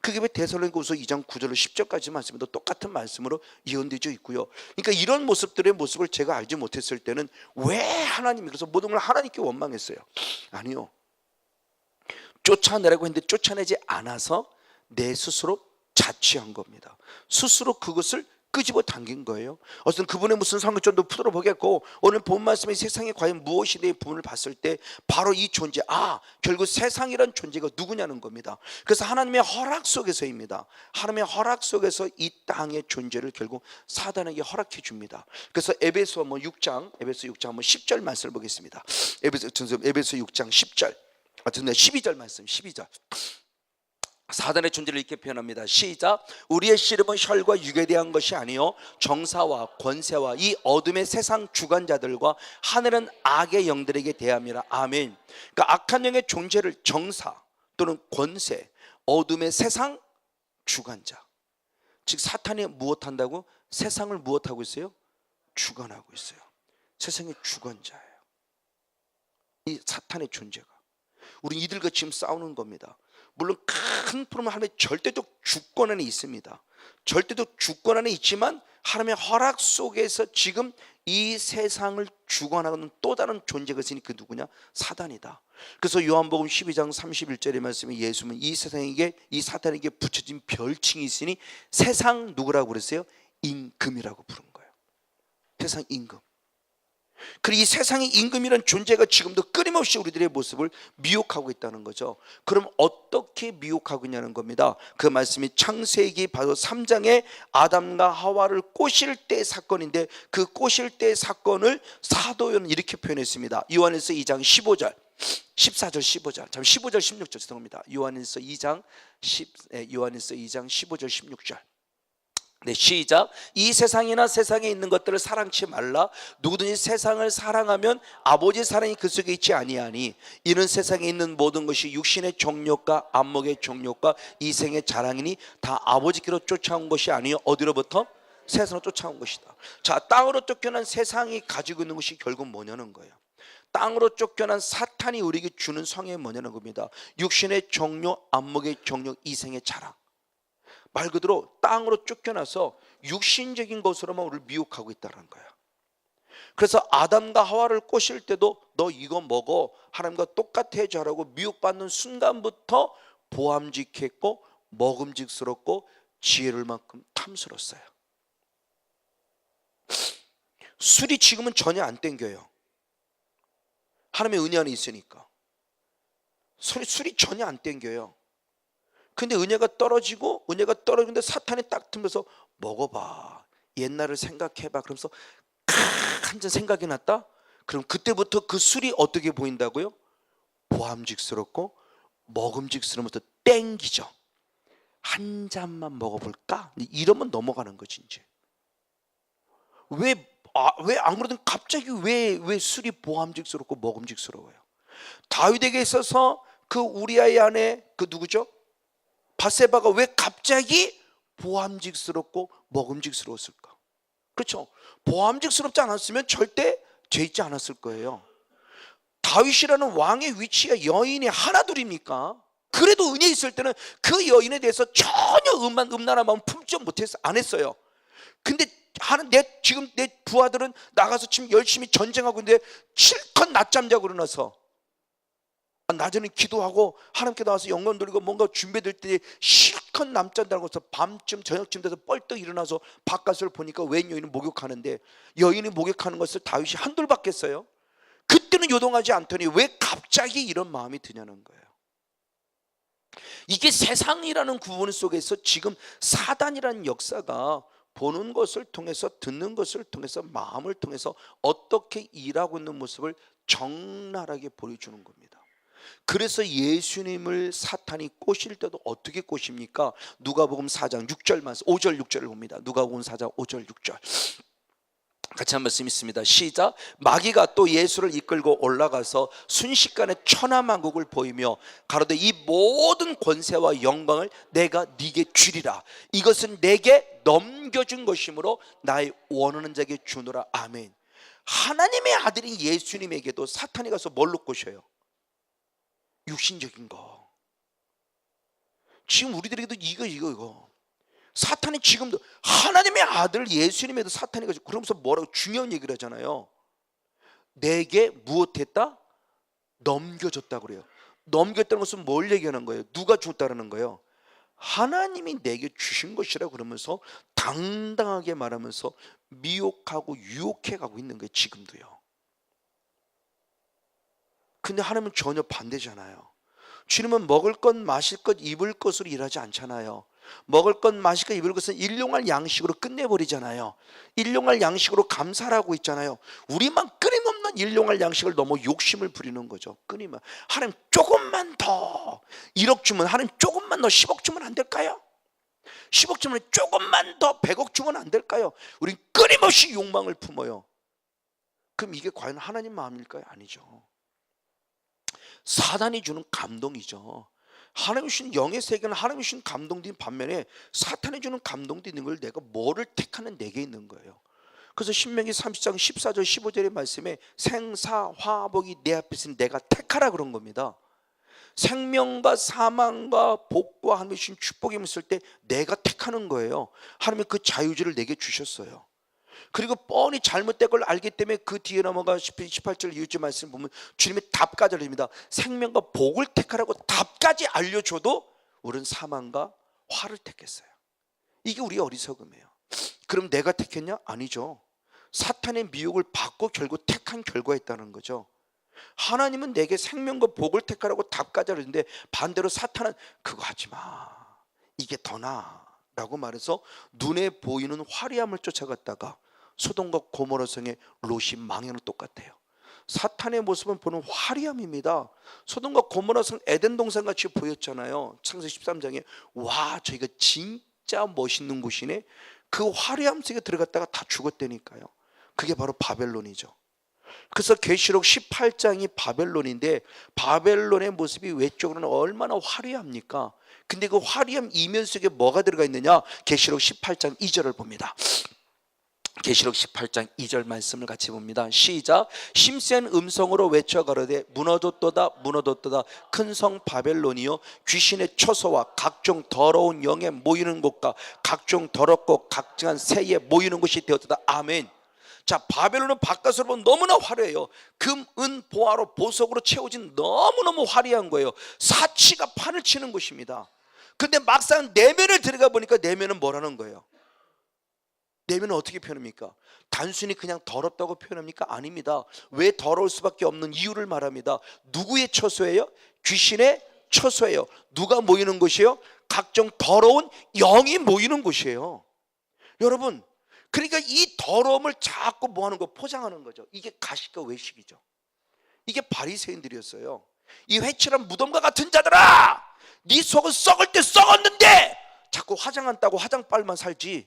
그게 왜 데살로니가후서 2장 9절로 10절까지 말씀도 똑같은 말씀으로 이언되어 있고요. 그러니까 이런 모습들의 모습을 제가 알지 못했을 때는 왜 하나님이 그래서 모든 걸 하나님께 원망했어요. 아니요. 쫓아내라고 했는데 쫓아내지 않아서 내 스스로 자취한 겁니다. 스스로 그것을 끄집어 당긴 거예요. 어쨌든 그분의 무슨 성격전도 풀어보겠고 오늘 본 말씀의 세상에 과연 무엇이 내 부분을 봤을 때 바로 이 존재 결국 세상이란 존재가 누구냐는 겁니다. 그래서 하나님의 허락 속에서입니다. 하나님의 허락 속에서 이 땅의 존재를 결국 사단에게 허락해 줍니다. 그래서 에베소 6장 한번 10절 말씀을 보겠습니다. 에베소 6장 10절 12절 말씀 12절 사단의 존재를 이렇게 표현합니다. 시작. 우리의 씨름은 혈과 육에 대한 것이 아니요 정사와 권세와 이 어둠의 세상 주관자들과 하늘은 악의 영들에게 대함이라. 아멘. 그러니까 악한 영의 존재를 정사 또는 권세, 어둠의 세상 주관자, 즉 사탄이 무엇한다고? 세상을 무엇하고 있어요? 주관하고 있어요. 세상의 주관자예요. 이 사탄의 존재가 우리 이들과 지금 싸우는 겁니다. 물론 큰 프로는 하나님의 절대적 주권 안에 있습니다. 절대적 주권 안에 있지만 하나님의 허락 속에서 지금 이 세상을 주관하는 또 다른 존재가 있으니 그 누구냐? 사단이다. 그래서 요한복음 12장 31절의 말씀에 예수는 이 세상에게 이 사탄에게 붙여진 별칭이 있으니 세상 누구라고 그랬어요? 임금이라고 부른 거예요. 세상 임금. 그리고 이 세상의 임금이라는 존재가 지금도 끊임없이 우리들의 모습을 미혹하고 있다는 거죠. 그럼 어떻게 미혹하고 있냐는 겁니다. 그 말씀이 창세기 바로 3장에 아담과 하와를 꼬실 때의 사건인데 그 꼬실 때의 사건을 사도 요한은 이렇게 표현했습니다. 요한일서 2장 15절 14절 15절 15절 16절 죄송합니다. 요한일서 2장 15절 16절. 네, 시작. 이 세상이나 세상에 있는 것들을 사랑치 말라. 누구든지 세상을 사랑하면 아버지의 사랑이 그 속에 있지 아니하니 이는 세상에 있는 모든 것이 육신의 정욕과 안목의 정욕과 이생의 자랑이니 다 아버지께로 쫓아온 것이 아니요 어디로부터? 세상으로 쫓아온 것이다. 자, 땅으로 쫓겨난 세상이 가지고 있는 것이 결국 뭐냐는 거예요. 땅으로 쫓겨난 사탄이 우리에게 주는 성향이 뭐냐는 겁니다. 육신의 정욕, 안목의 정욕, 이생의 자랑. 말 그대로 땅으로 쫓겨나서 육신적인 것으로만 우리를 미혹하고 있다는 거야. 그래서 아담과 하와를 꼬실 때도 너 이거 먹어 하나님과 똑같아 해줘라고 미혹받는 순간부터 보암직했고 먹음직스럽고 지혜를 만큼 탐스러웠어요. 술이 지금은 전혀 안 땡겨요. 하나님의 은혜 안에 있으니까 술이 전혀 안 땡겨요. 근데 은혜가 떨어지는데 사탄이 딱 들면서 먹어봐, 옛날을 생각해봐. 그러면서 한 잔 생각이 났다? 그럼 그때부터 그 술이 어떻게 보인다고요? 보암직스럽고 먹음직스러우면서 땡기죠. 한 잔만 먹어볼까? 이러면 넘어가는 거지. 이제 왜 안 그러든 갑자기 왜 술이 보암직스럽고 먹음직스러워요? 다윗에게 있어서 그 우리아의 아내 그 누구죠? 바세바가 왜 갑자기 보암직스럽고 먹음직스러웠을까? 그렇죠. 보암직스럽지 않았으면 절대 죄 있지 않았을 거예요. 다윗이라는 왕의 위치가 여인이 하나둘입니까? 그래도 은혜 있을 때는 그 여인에 대해서 전혀 음란한 마음 품지 안 했어요. 근데 지금 내 부하들은 나가서 지금 열심히 전쟁하고 있는데 실컷 낮잠 자고 일어나서 낮에는 기도하고 하나님께 나와서 영광 돌리고 뭔가 준비될 때 실컷 남잠 자고서 밤쯤 저녁쯤 돼서 뻘떡 일어나서 바깥을 보니까 웬 여인을 목욕하는데 여인이 목욕하는 것을 다윗이 한둘 봤겠어요? 그때는 요동하지 않더니 왜 갑자기 이런 마음이 드냐는 거예요. 이게 세상이라는 구분 속에서 지금 사단이라는 역사가 보는 것을 통해서 듣는 것을 통해서 마음을 통해서 어떻게 일하고 있는 모습을 적나라하게 보여주는 겁니다. 그래서 예수님을 사탄이 꼬실 때도 어떻게 꼬십니까? 누가복음 4장 6절만 5절 6절을 봅니다. 누가복음 4장 5절 6절 같이 한 말씀 있습니다. 시작. 마귀가 또 예수를 이끌고 올라가서 순식간에 천하만국을 보이며 가로되 이 모든 권세와 영광을 내가 네게 주리라. 이것은 내게 넘겨준 것이므로 나의 원하는 자에게 주노라. 아멘. 하나님의 아들인 예수님에게도 사탄이 가서 뭘로 꼬셔요? 육신적인 거. 지금 우리들에게도 이거 사탄이 지금도 하나님의 아들 예수님에도 사탄이 가지고 그러면서 뭐라고 중요한 얘기를 하잖아요. 내게 무엇했다? 넘겨줬다 그래요. 넘겼다는 것은 뭘 얘기하는 거예요? 누가 줬다는 거예요? 하나님이 내게 주신 것이라 그러면서 당당하게 말하면서 미혹하고 유혹해 가고 있는 거예요. 지금도요. 근데 하나님은 전혀 반대잖아요. 주님은 먹을 것, 마실 것, 입을 것으로 일하지 않잖아요. 먹을 것, 마실 것, 입을 것은 일용할 양식으로 끝내버리잖아요. 일용할 양식으로 감사하고 있잖아요. 우리만 끊임없는 일용할 양식을 너무 욕심을 부리는 거죠. 끊이면 하나님 조금만 더 1억 주면 하나님 조금만 더 10억 주면 안 될까요? 10억 주면 조금만 더 100억 주면 안 될까요? 우린 끊임없이 욕망을 품어요. 그럼 이게 과연 하나님 마음일까요? 아니죠. 사단이 주는 감동이죠. 하나님이 주신 영의 세계는 하나님이 주신 감동도 있는 반면에 사탄이 주는 감동도 있는 걸 내가 뭐를 택하는 내게 있는 거예요. 그래서 신명기 30장 14절 15절의 말씀에 생사화복이 내 앞에 있으니 내가 택하라 그런 겁니다. 생명과 사망과 복과 하나님이 주신 축복이 있을 때 내가 택하는 거예요. 하나님이 그 자유지를 내게 주셨어요. 그리고 뻔히 잘못된 걸 알기 때문에 그 뒤에 넘어가 18절 이웃집 말씀 보면 주님의 답까지 알립니다. 생명과 복을 택하라고 답까지 알려줘도 우리는 사망과 화를 택했어요. 이게 우리의 어리석음이에요. 그럼 내가 택했냐? 아니죠. 사탄의 미혹을 받고 결국 택한 결과였다는 거죠. 하나님은 내게 생명과 복을 택하라고 답까지 알려주는데 반대로 사탄은 그거 하지 마, 이게 더 나아 라고 말해서 눈에 보이는 화려함을 쫓아갔다가 소돔과 고모라 성의 롯이 망하는 똑같아요. 사탄의 모습은 보는 화려함입니다. 소돔과 고모라성 에덴 동산 같이 보였잖아요. 창세기 13장에 와 저희가 진짜 멋있는 곳이네. 그 화려함 속에 들어갔다가 다 죽었다니까요. 그게 바로 바벨론이죠. 그래서 계시록 18장이 바벨론인데 바벨론의 모습이 외적으로는 얼마나 화려합니까? 근데 그 화려함 이면 속에 뭐가 들어가 있느냐? 계시록 18장 2절을 봅니다. 계시록 18장 2절 말씀을 같이 봅니다. 시작. 힘센 음성으로 외쳐 가로되 무너졌도다 무너졌도다 큰 성 바벨론이요 귀신의 처소와 각종 더러운 영에 모이는 곳과 각종 더럽고 각종한 새에 모이는 곳이 되었다. 아멘. 자, 바벨론은 바깥으로 보면 너무나 화려해요. 금, 은, 보화로 보석으로 채워진 너무너무 화려한 거예요. 사치가 판을 치는 곳입니다. 근데 막상 내면을 들어가 보니까 내면은 뭐라는 거예요? 내면은 어떻게 표현합니까? 단순히 그냥 더럽다고 표현합니까? 아닙니다. 왜 더러울 수밖에 없는 이유를 말합니다. 누구의 처소예요? 귀신의 처소예요. 누가 모이는 곳이에요? 각종 더러운 영이 모이는 곳이에요. 여러분, 그러니까 이 더러움을 자꾸 뭐 하는 거? 포장하는 거죠. 이게 가식과 외식이죠. 이게 바리새인들이었어요. 이 회칠한 무덤과 같은 자들아, 네 속은 썩을 때 썩었는데 자꾸 화장한다고 화장빨만 살지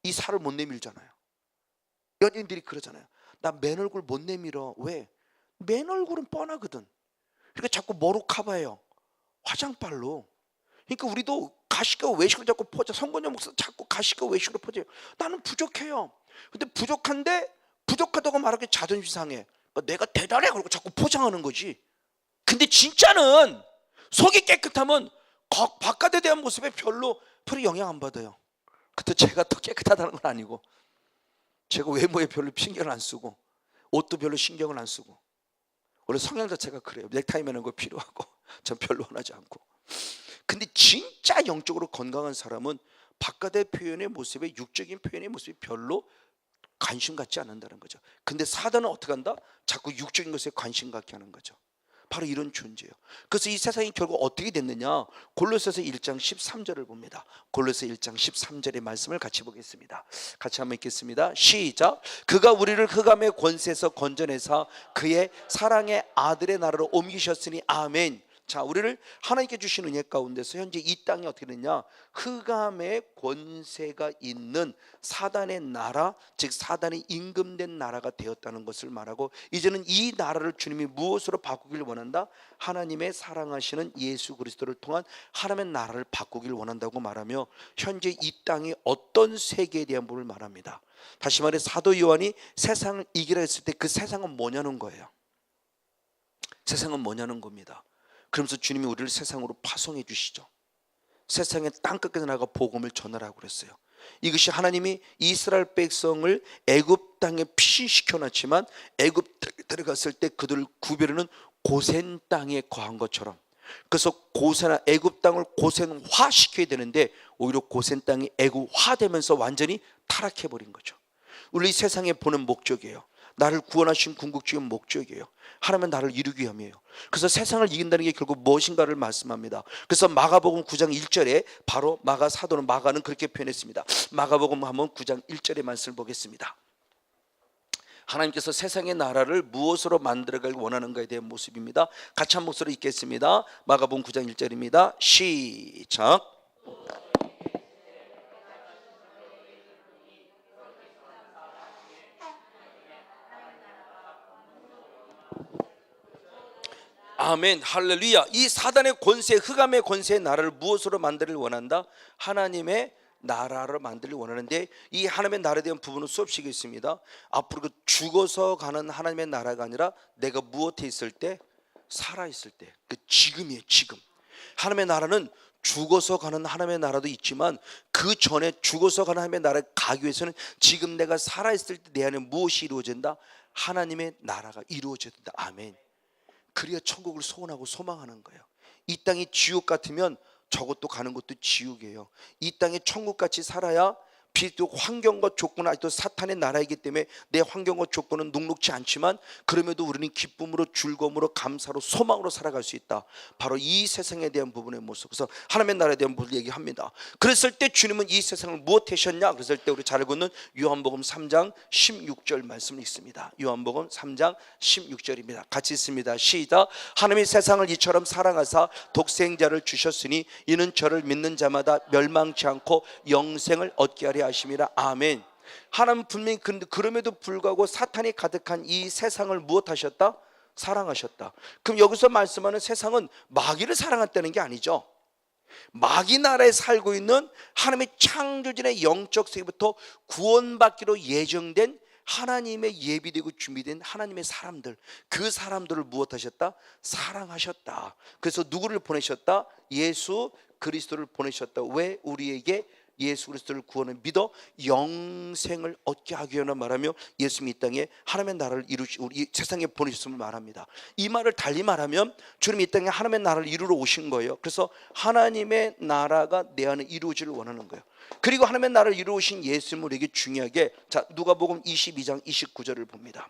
이 살을 못 내밀잖아요. 연예인들이 그러잖아요. 나 맨 얼굴 못 내밀어. 왜? 맨 얼굴은 뻔하거든. 그러니까 자꾸 뭐로 커버해요? 화장빨로. 그러니까 우리도 가식과 외식을 자꾸 퍼져. 성건영 목사 자꾸 가식과 외식으로 퍼져요. 나는 부족해요. 근데 부족한데 부족하다고 말하기 자존심 상해. 그러니까 내가 대단해 그러고 자꾸 포장하는 거지. 근데 진짜는 속이 깨끗하면 바깥에 대한 모습에 별로 영향 안 받아요. 근데 제가 더 깨끗하다는 건 아니고 제가 외모에 별로 신경을 안 쓰고 옷도 별로 신경을 안 쓰고 원래 성향 자체가 그래요. 넥타이 매는 거 필요하고 전 별로 원하지 않고. 근데 진짜 영적으로 건강한 사람은 바깥의 표현의 모습에 육적인 표현의 모습이 별로 관심 갖지 않는다는 거죠. 근데 사단은 어떻게 한다? 자꾸 육적인 것에 관심 갖게 하는 거죠. 바로 이런 존재예요. 그래서 이 세상이 결국 어떻게 됐느냐? 골로새서 1장 13절을 봅니다. 골로새 1장 13절의 말씀을 같이 보겠습니다. 같이 한번 읽겠습니다. 시작. 그가 우리를 흑암의 권세에서 건져내사 그의 사랑의 아들의 나라로 옮기셨으니 아멘. 자, 우리를 하나님께 주신 은혜 가운데서 현재 이 땅이 어떻게 되냐? 흑암의 권세가 있는 사단의 나라, 즉 사단이 임금된 나라가 되었다는 것을 말하고, 이제는 이 나라를 주님이 무엇으로 바꾸길 원한다? 하나님의 사랑하시는 예수 그리스도를 통한 하나님의 나라를 바꾸길 원한다고 말하며, 현재 이 땅이 어떤 세계에 대한 부분을 말합니다. 다시 말해 사도 요한이 세상을 이기라 했을 때 그 세상은 뭐냐는 거예요. 세상은 뭐냐는 겁니다. 그러면서 주님이 우리를 세상으로 파송해 주시죠. 세상의 땅끝까지 나가 복음을 전하라고 그랬어요. 이것이 하나님이 이스라엘 백성을 애굽 땅에 피신시켜 놨지만 애굽 땅에 들어갔을 때 그들을 구별하는 고센 땅에 거한 것처럼, 그래서 애굽 땅을 고센화 시켜야 되는데 오히려 고센 땅이 애굽화되면서 완전히 타락해 버린 거죠. 우리 세상에 보는 목적이에요. 나를 구원하신 궁극적인 목적이에요. 하나님은 나를 이루기 위함이에요. 그래서 세상을 이긴다는 게 결국 무엇인가를 말씀합니다. 그래서 마가복음 9장 1절에 바로 사도는 마가는 그렇게 표현했습니다. 마가복음 한번 9장 1절의 말씀을 보겠습니다. 하나님께서 세상의 나라를 무엇으로 만들어가길 원하는가에 대한 모습입니다. 같이 한 목소리로 읽겠습니다. 마가복음 9장 1절입니다. 시작. 아멘, 할렐루야. 이 사단의 권세, 흑암의 권세의 나라를 무엇으로 만들길 원한다? 하나님의 나라를 만들길 원하는데, 이 하나님의 나라에 대한 부분은 수없이 있습니다. 앞으로 그 죽어서 가는 하나님의 나라가 아니라 내가 무엇에 있을 때? 살아있을 때, 그 지금이에요. 지금 하나님의 나라는 죽어서 가는 하나님의 나라도 있지만 그 전에 죽어서 가는 하나님의 나라에 가기 위해서는 지금 내가 살아있을 때 내 안에 무엇이 이루어진다? 하나님의 나라가 이루어져야 된다. 아멘. 그래야 천국을 소원하고 소망하는 거예요. 이 땅이 지옥 같으면 저것도 가는 것도 지옥이에요. 이 땅에 천국같이 살아야 비록 환경과 조건은 아직도 사탄의 나라이기 때문에 내 환경과 조건은 녹록지 않지만 그럼에도 우리는 기쁨으로 즐거움으로 감사로 소망으로 살아갈 수 있다. 바로 이 세상에 대한 부분의 모습. 그래서 하나님의 나라에 대한 부분을 얘기합니다. 그랬을 때 주님은 이 세상을 무엇하셨냐? 그랬을 때 우리 잘 알고 있는 요한복음 3장 16절 말씀이 있습니다. 요한복음 3장 16절입니다. 같이 있습니다. 시작. 하나님이 세상을 이처럼 사랑하사 독생자를 주셨으니 이는 저를 믿는 자마다 멸망치 않고 영생을 얻게 하려 하심이라. 아멘. 하나님 분명히 그럼에도 불구하고 사탄이 가득한 이 세상을 무엇하셨다? 사랑하셨다. 그럼 여기서 말씀하는 세상은 마귀를 사랑했다는 게 아니죠. 마귀 나라에 살고 있는 하나님의 창조진의 영적 세계부터 구원받기로 예정된 하나님의 예비되고 준비된 하나님의 사람들, 그 사람들을 무엇하셨다? 사랑하셨다. 그래서 누구를 보내셨다? 예수 그리스도를 보내셨다. 왜? 우리에게 예수 그리스도를 구원을 믿어 영생을 얻게 하기 위해 말하며 예수님이 이 땅에 하나님의 나라를 우리 세상에 보내셨음을 말합니다. 이 말을 달리 말하면 주님이 이 땅에 하나님의 나라를 이루러 오신 거예요. 그래서 하나님의 나라가 내 안에 이루어지를 원하는 거예요. 그리고 하나님의 나라를 이루어오신 예수님을 우리에게 중요하게, 자, 누가복음 22장 29절을 봅니다.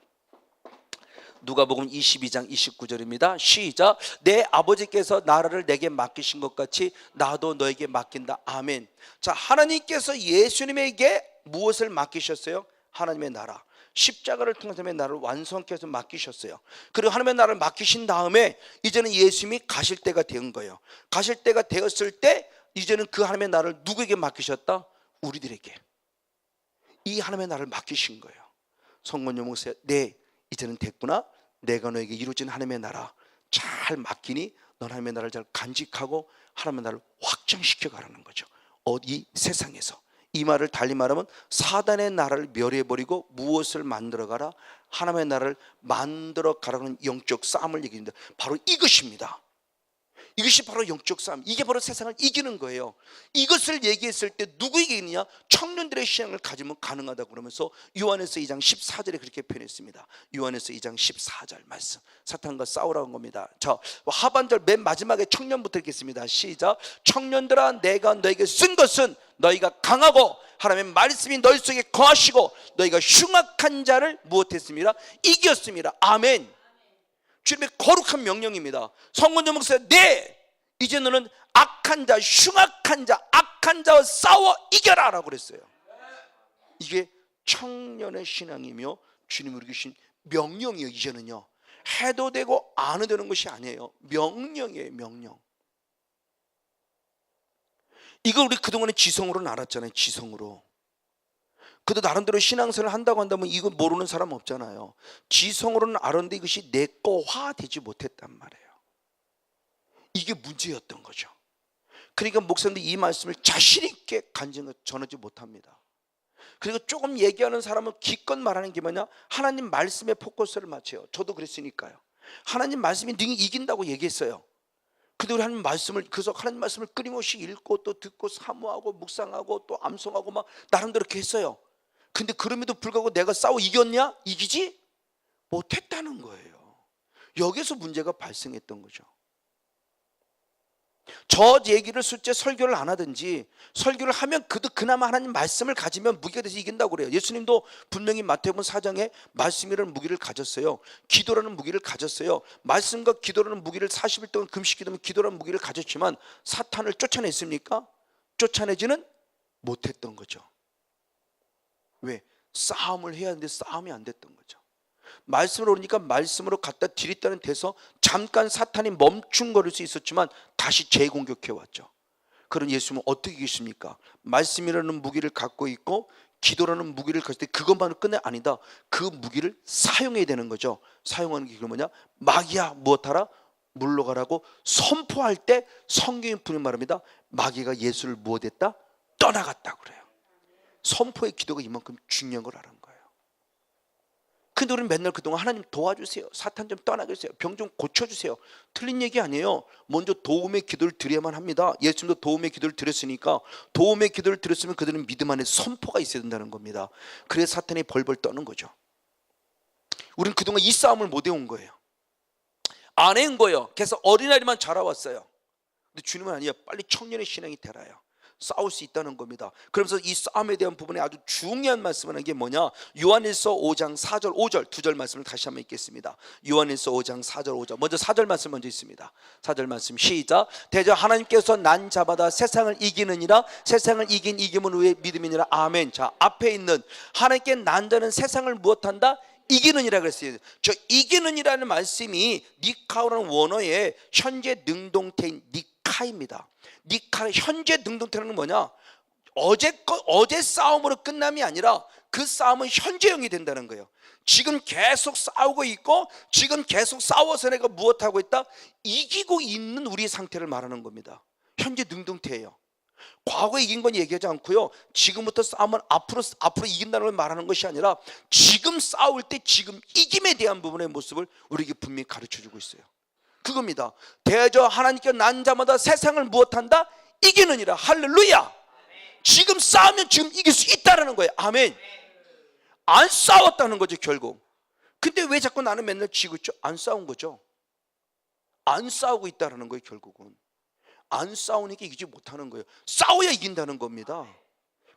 누가복음 22장 29절입니다. 시작. 내 아버지께서 나라를 내게 맡기신 것 같이 나도 너에게 맡긴다. 아멘. 자, 하나님께서 예수님에게 무엇을 맡기셨어요? 하나님의 나라, 십자가를 통해서 하나님의 나라를 완성케 해서 맡기셨어요. 그리고 하나님의 나라를 맡기신 다음에 이제는 예수님이 가실 때가 된 거예요. 가실 때가 되었을 때 이제는 그 하나님의 나라를 누구에게 맡기셨다? 우리들에게. 이 하나님의 나라를 맡기신 거예요. 성모님 목사님, 네, 이제는 됐구나. 내가 너에게 이루어진 하나님의 나라 잘 맡기니 넌 하나님의 나라를 잘 간직하고 하나님의 나라를 확정시켜 가라는 거죠. 이 세상에서. 이 말을 달리 말하면 사단의 나라를 멸해버리고 무엇을 만들어 가라? 하나님의 나라를 만들어 가라는 영적 싸움을 얘기합니다. 바로 이것입니다. 이것이 바로 영적 싸움, 이게 바로 세상을 이기는 거예요. 이것을 얘기했을 때 누구에게 있느냐? 청년들의 신앙을 가지면 가능하다고 그러면서 요한에서 2장 14절에 그렇게 표현했습니다. 요한에서 2장 14절 말씀, 사탄과 싸우라는 겁니다. 자, 하반절 맨 마지막에 청년부터 읽겠습니다. 시작. 청년들아, 내가 너에게 쓴 것은 너희가 강하고 하나님의 말씀이 너희 속에 거하시고 너희가 흉악한 자를 무엇했습니다? 이겼습니다. 아멘. 주님의 거룩한 명령입니다. 성문전 목사, 네, 이제 너는 악한 자, 흉악한 자, 악한 자와 싸워 이겨라 라고 그랬어요. 이게 청년의 신앙이며 주님이 우리 주신 명령이에요. 이제는요, 해도 되고 안 해도 되는 것이 아니에요. 명령이에요. 명령. 이걸 우리 그동안에 지성으로는 알았잖아요. 지성으로. 그도 나름대로 신앙생활을 한다고 한다면 이거 모르는 사람 없잖아요. 지성으로는 알았는데 이것이 내 거화 되지 못했단 말이에요. 이게 문제였던 거죠. 그러니까 목사님들이 이 말씀을 자신 있게 전하지 못합니다. 그리고 조금 얘기하는 사람은 기껏 말하는 게 뭐냐? 하나님 말씀에 포커스를 맞춰요. 저도 그랬으니까요. 하나님 말씀이 능히 이긴다고 얘기했어요. 근데 우리 하나님 말씀을, 그래서 하나님 말씀을 끊임없이 읽고 또 듣고 사모하고 묵상하고 또 암송하고 막 나름대로 이렇게 했어요. 근데 그럼에도 불구하고 내가 싸워 이겼냐? 이기지 못했다는 거예요. 여기서 문제가 발생했던 거죠. 저 얘기를 실제 설교를 안 하든지 설교를 하면 그도 그나마 하나님 말씀을 가지면 무기가 돼서 이긴다고 그래요. 예수님도 분명히 마태복음 4장에 말씀이라는 무기를 가졌어요. 기도라는 무기를 가졌어요. 말씀과 기도라는 무기를 40일 동안 금식 기도면 기도라는 무기를 가졌지만 사탄을 쫓아냈습니까? 쫓아내지는 못했던 거죠. 왜? 싸움을 해야 하는데 싸움이 안 됐던 거죠. 말씀으로 오니까 말씀으로 갖다 들이다는 데서 잠깐 사탄이 멈춘거릴 수 있었지만 다시 재공격해 왔죠. 그런 예수님은 어떻게 계십니까? 말씀이라는 무기를 갖고 있고 기도라는 무기를 가질 때 그것만을 끝내 아니다. 그 무기를 사용해야 되는 거죠. 사용하는 게 뭐냐? 마귀야 무엇하라? 물러가라고 선포할 때 성경이 분명히 말합니다. 마귀가 예수를 무엇했다? 떠나갔다 그래요. 선포의 기도가 이만큼 중요한 걸 아는 거예요. 근데 우리는 맨날 그동안 하나님 도와주세요, 사탄 좀 떠나게 해주세요, 병 좀 고쳐주세요. 틀린 얘기 아니에요. 먼저 도움의 기도를 드려야만 합니다. 예수님도 도움의 기도를 드렸으니까 도움의 기도를 드렸으면 그들은 믿음 안에 선포가 있어야 된다는 겁니다. 그래서 사탄이 벌벌 떠는 거죠. 우리는 그동안 이 싸움을 못 해온 거예요. 안 해온 거예요. 그래서 어린아이만 자라왔어요. 근데 주님은 아니에요. 빨리 청년의 신앙이 되라요. 싸울 수 있다는 겁니다. 그러면서 이 싸움에 대한 부분에 아주 중요한 말씀을 한 게 뭐냐, 요한일서 5장 4절 5절 두 절 말씀을 다시 한번 읽겠습니다. 요한일서 5장 4절 5절 먼저 4절 말씀 먼저 있습니다. 4절 말씀 시작. 대저 하나님께서 난 자마다 세상을 이기느니라. 세상을 이긴 이김은 왜 믿음이니라. 아멘. 자, 앞에 있는 하나님께 난 자는 세상을 무엇한다? 이기느니라 그랬어요. 저 이기느니라는 말씀이 니카오라는 원어의 현재 능동태인 니카입니다. 니카 현재 능동태는 뭐냐? 어제 싸움으로 끝남이 아니라 그 싸움은 현재형이 된다는 거예요. 지금 계속 싸우고 있고 지금 계속 싸워서 내가 무엇하고 있다? 이기고 있는 우리의 상태를 말하는 겁니다. 현재 능동태예요. 과거에 이긴 건 얘기하지 않고요, 지금부터 싸우면 앞으로 이긴다는 걸 말하는 것이 아니라 지금 싸울 때 지금 이김에 대한 부분의 모습을 우리에게 분명히 가르쳐주고 있어요. 그겁니다. 대저 하나님께 난 자마다 세상을 무엇한다? 이기느니라. 할렐루야. 지금 싸우면 지금 이길 수 있다는 거예요. 아멘. 안 싸웠다는 거죠 결국. 근데 왜 자꾸 나는 맨날 지고 있죠? 안 싸운 거죠. 안 싸우고 있다는 거예요 결국은. 안 싸우니까 이기지 못하는 거예요. 싸워야 이긴다는 겁니다.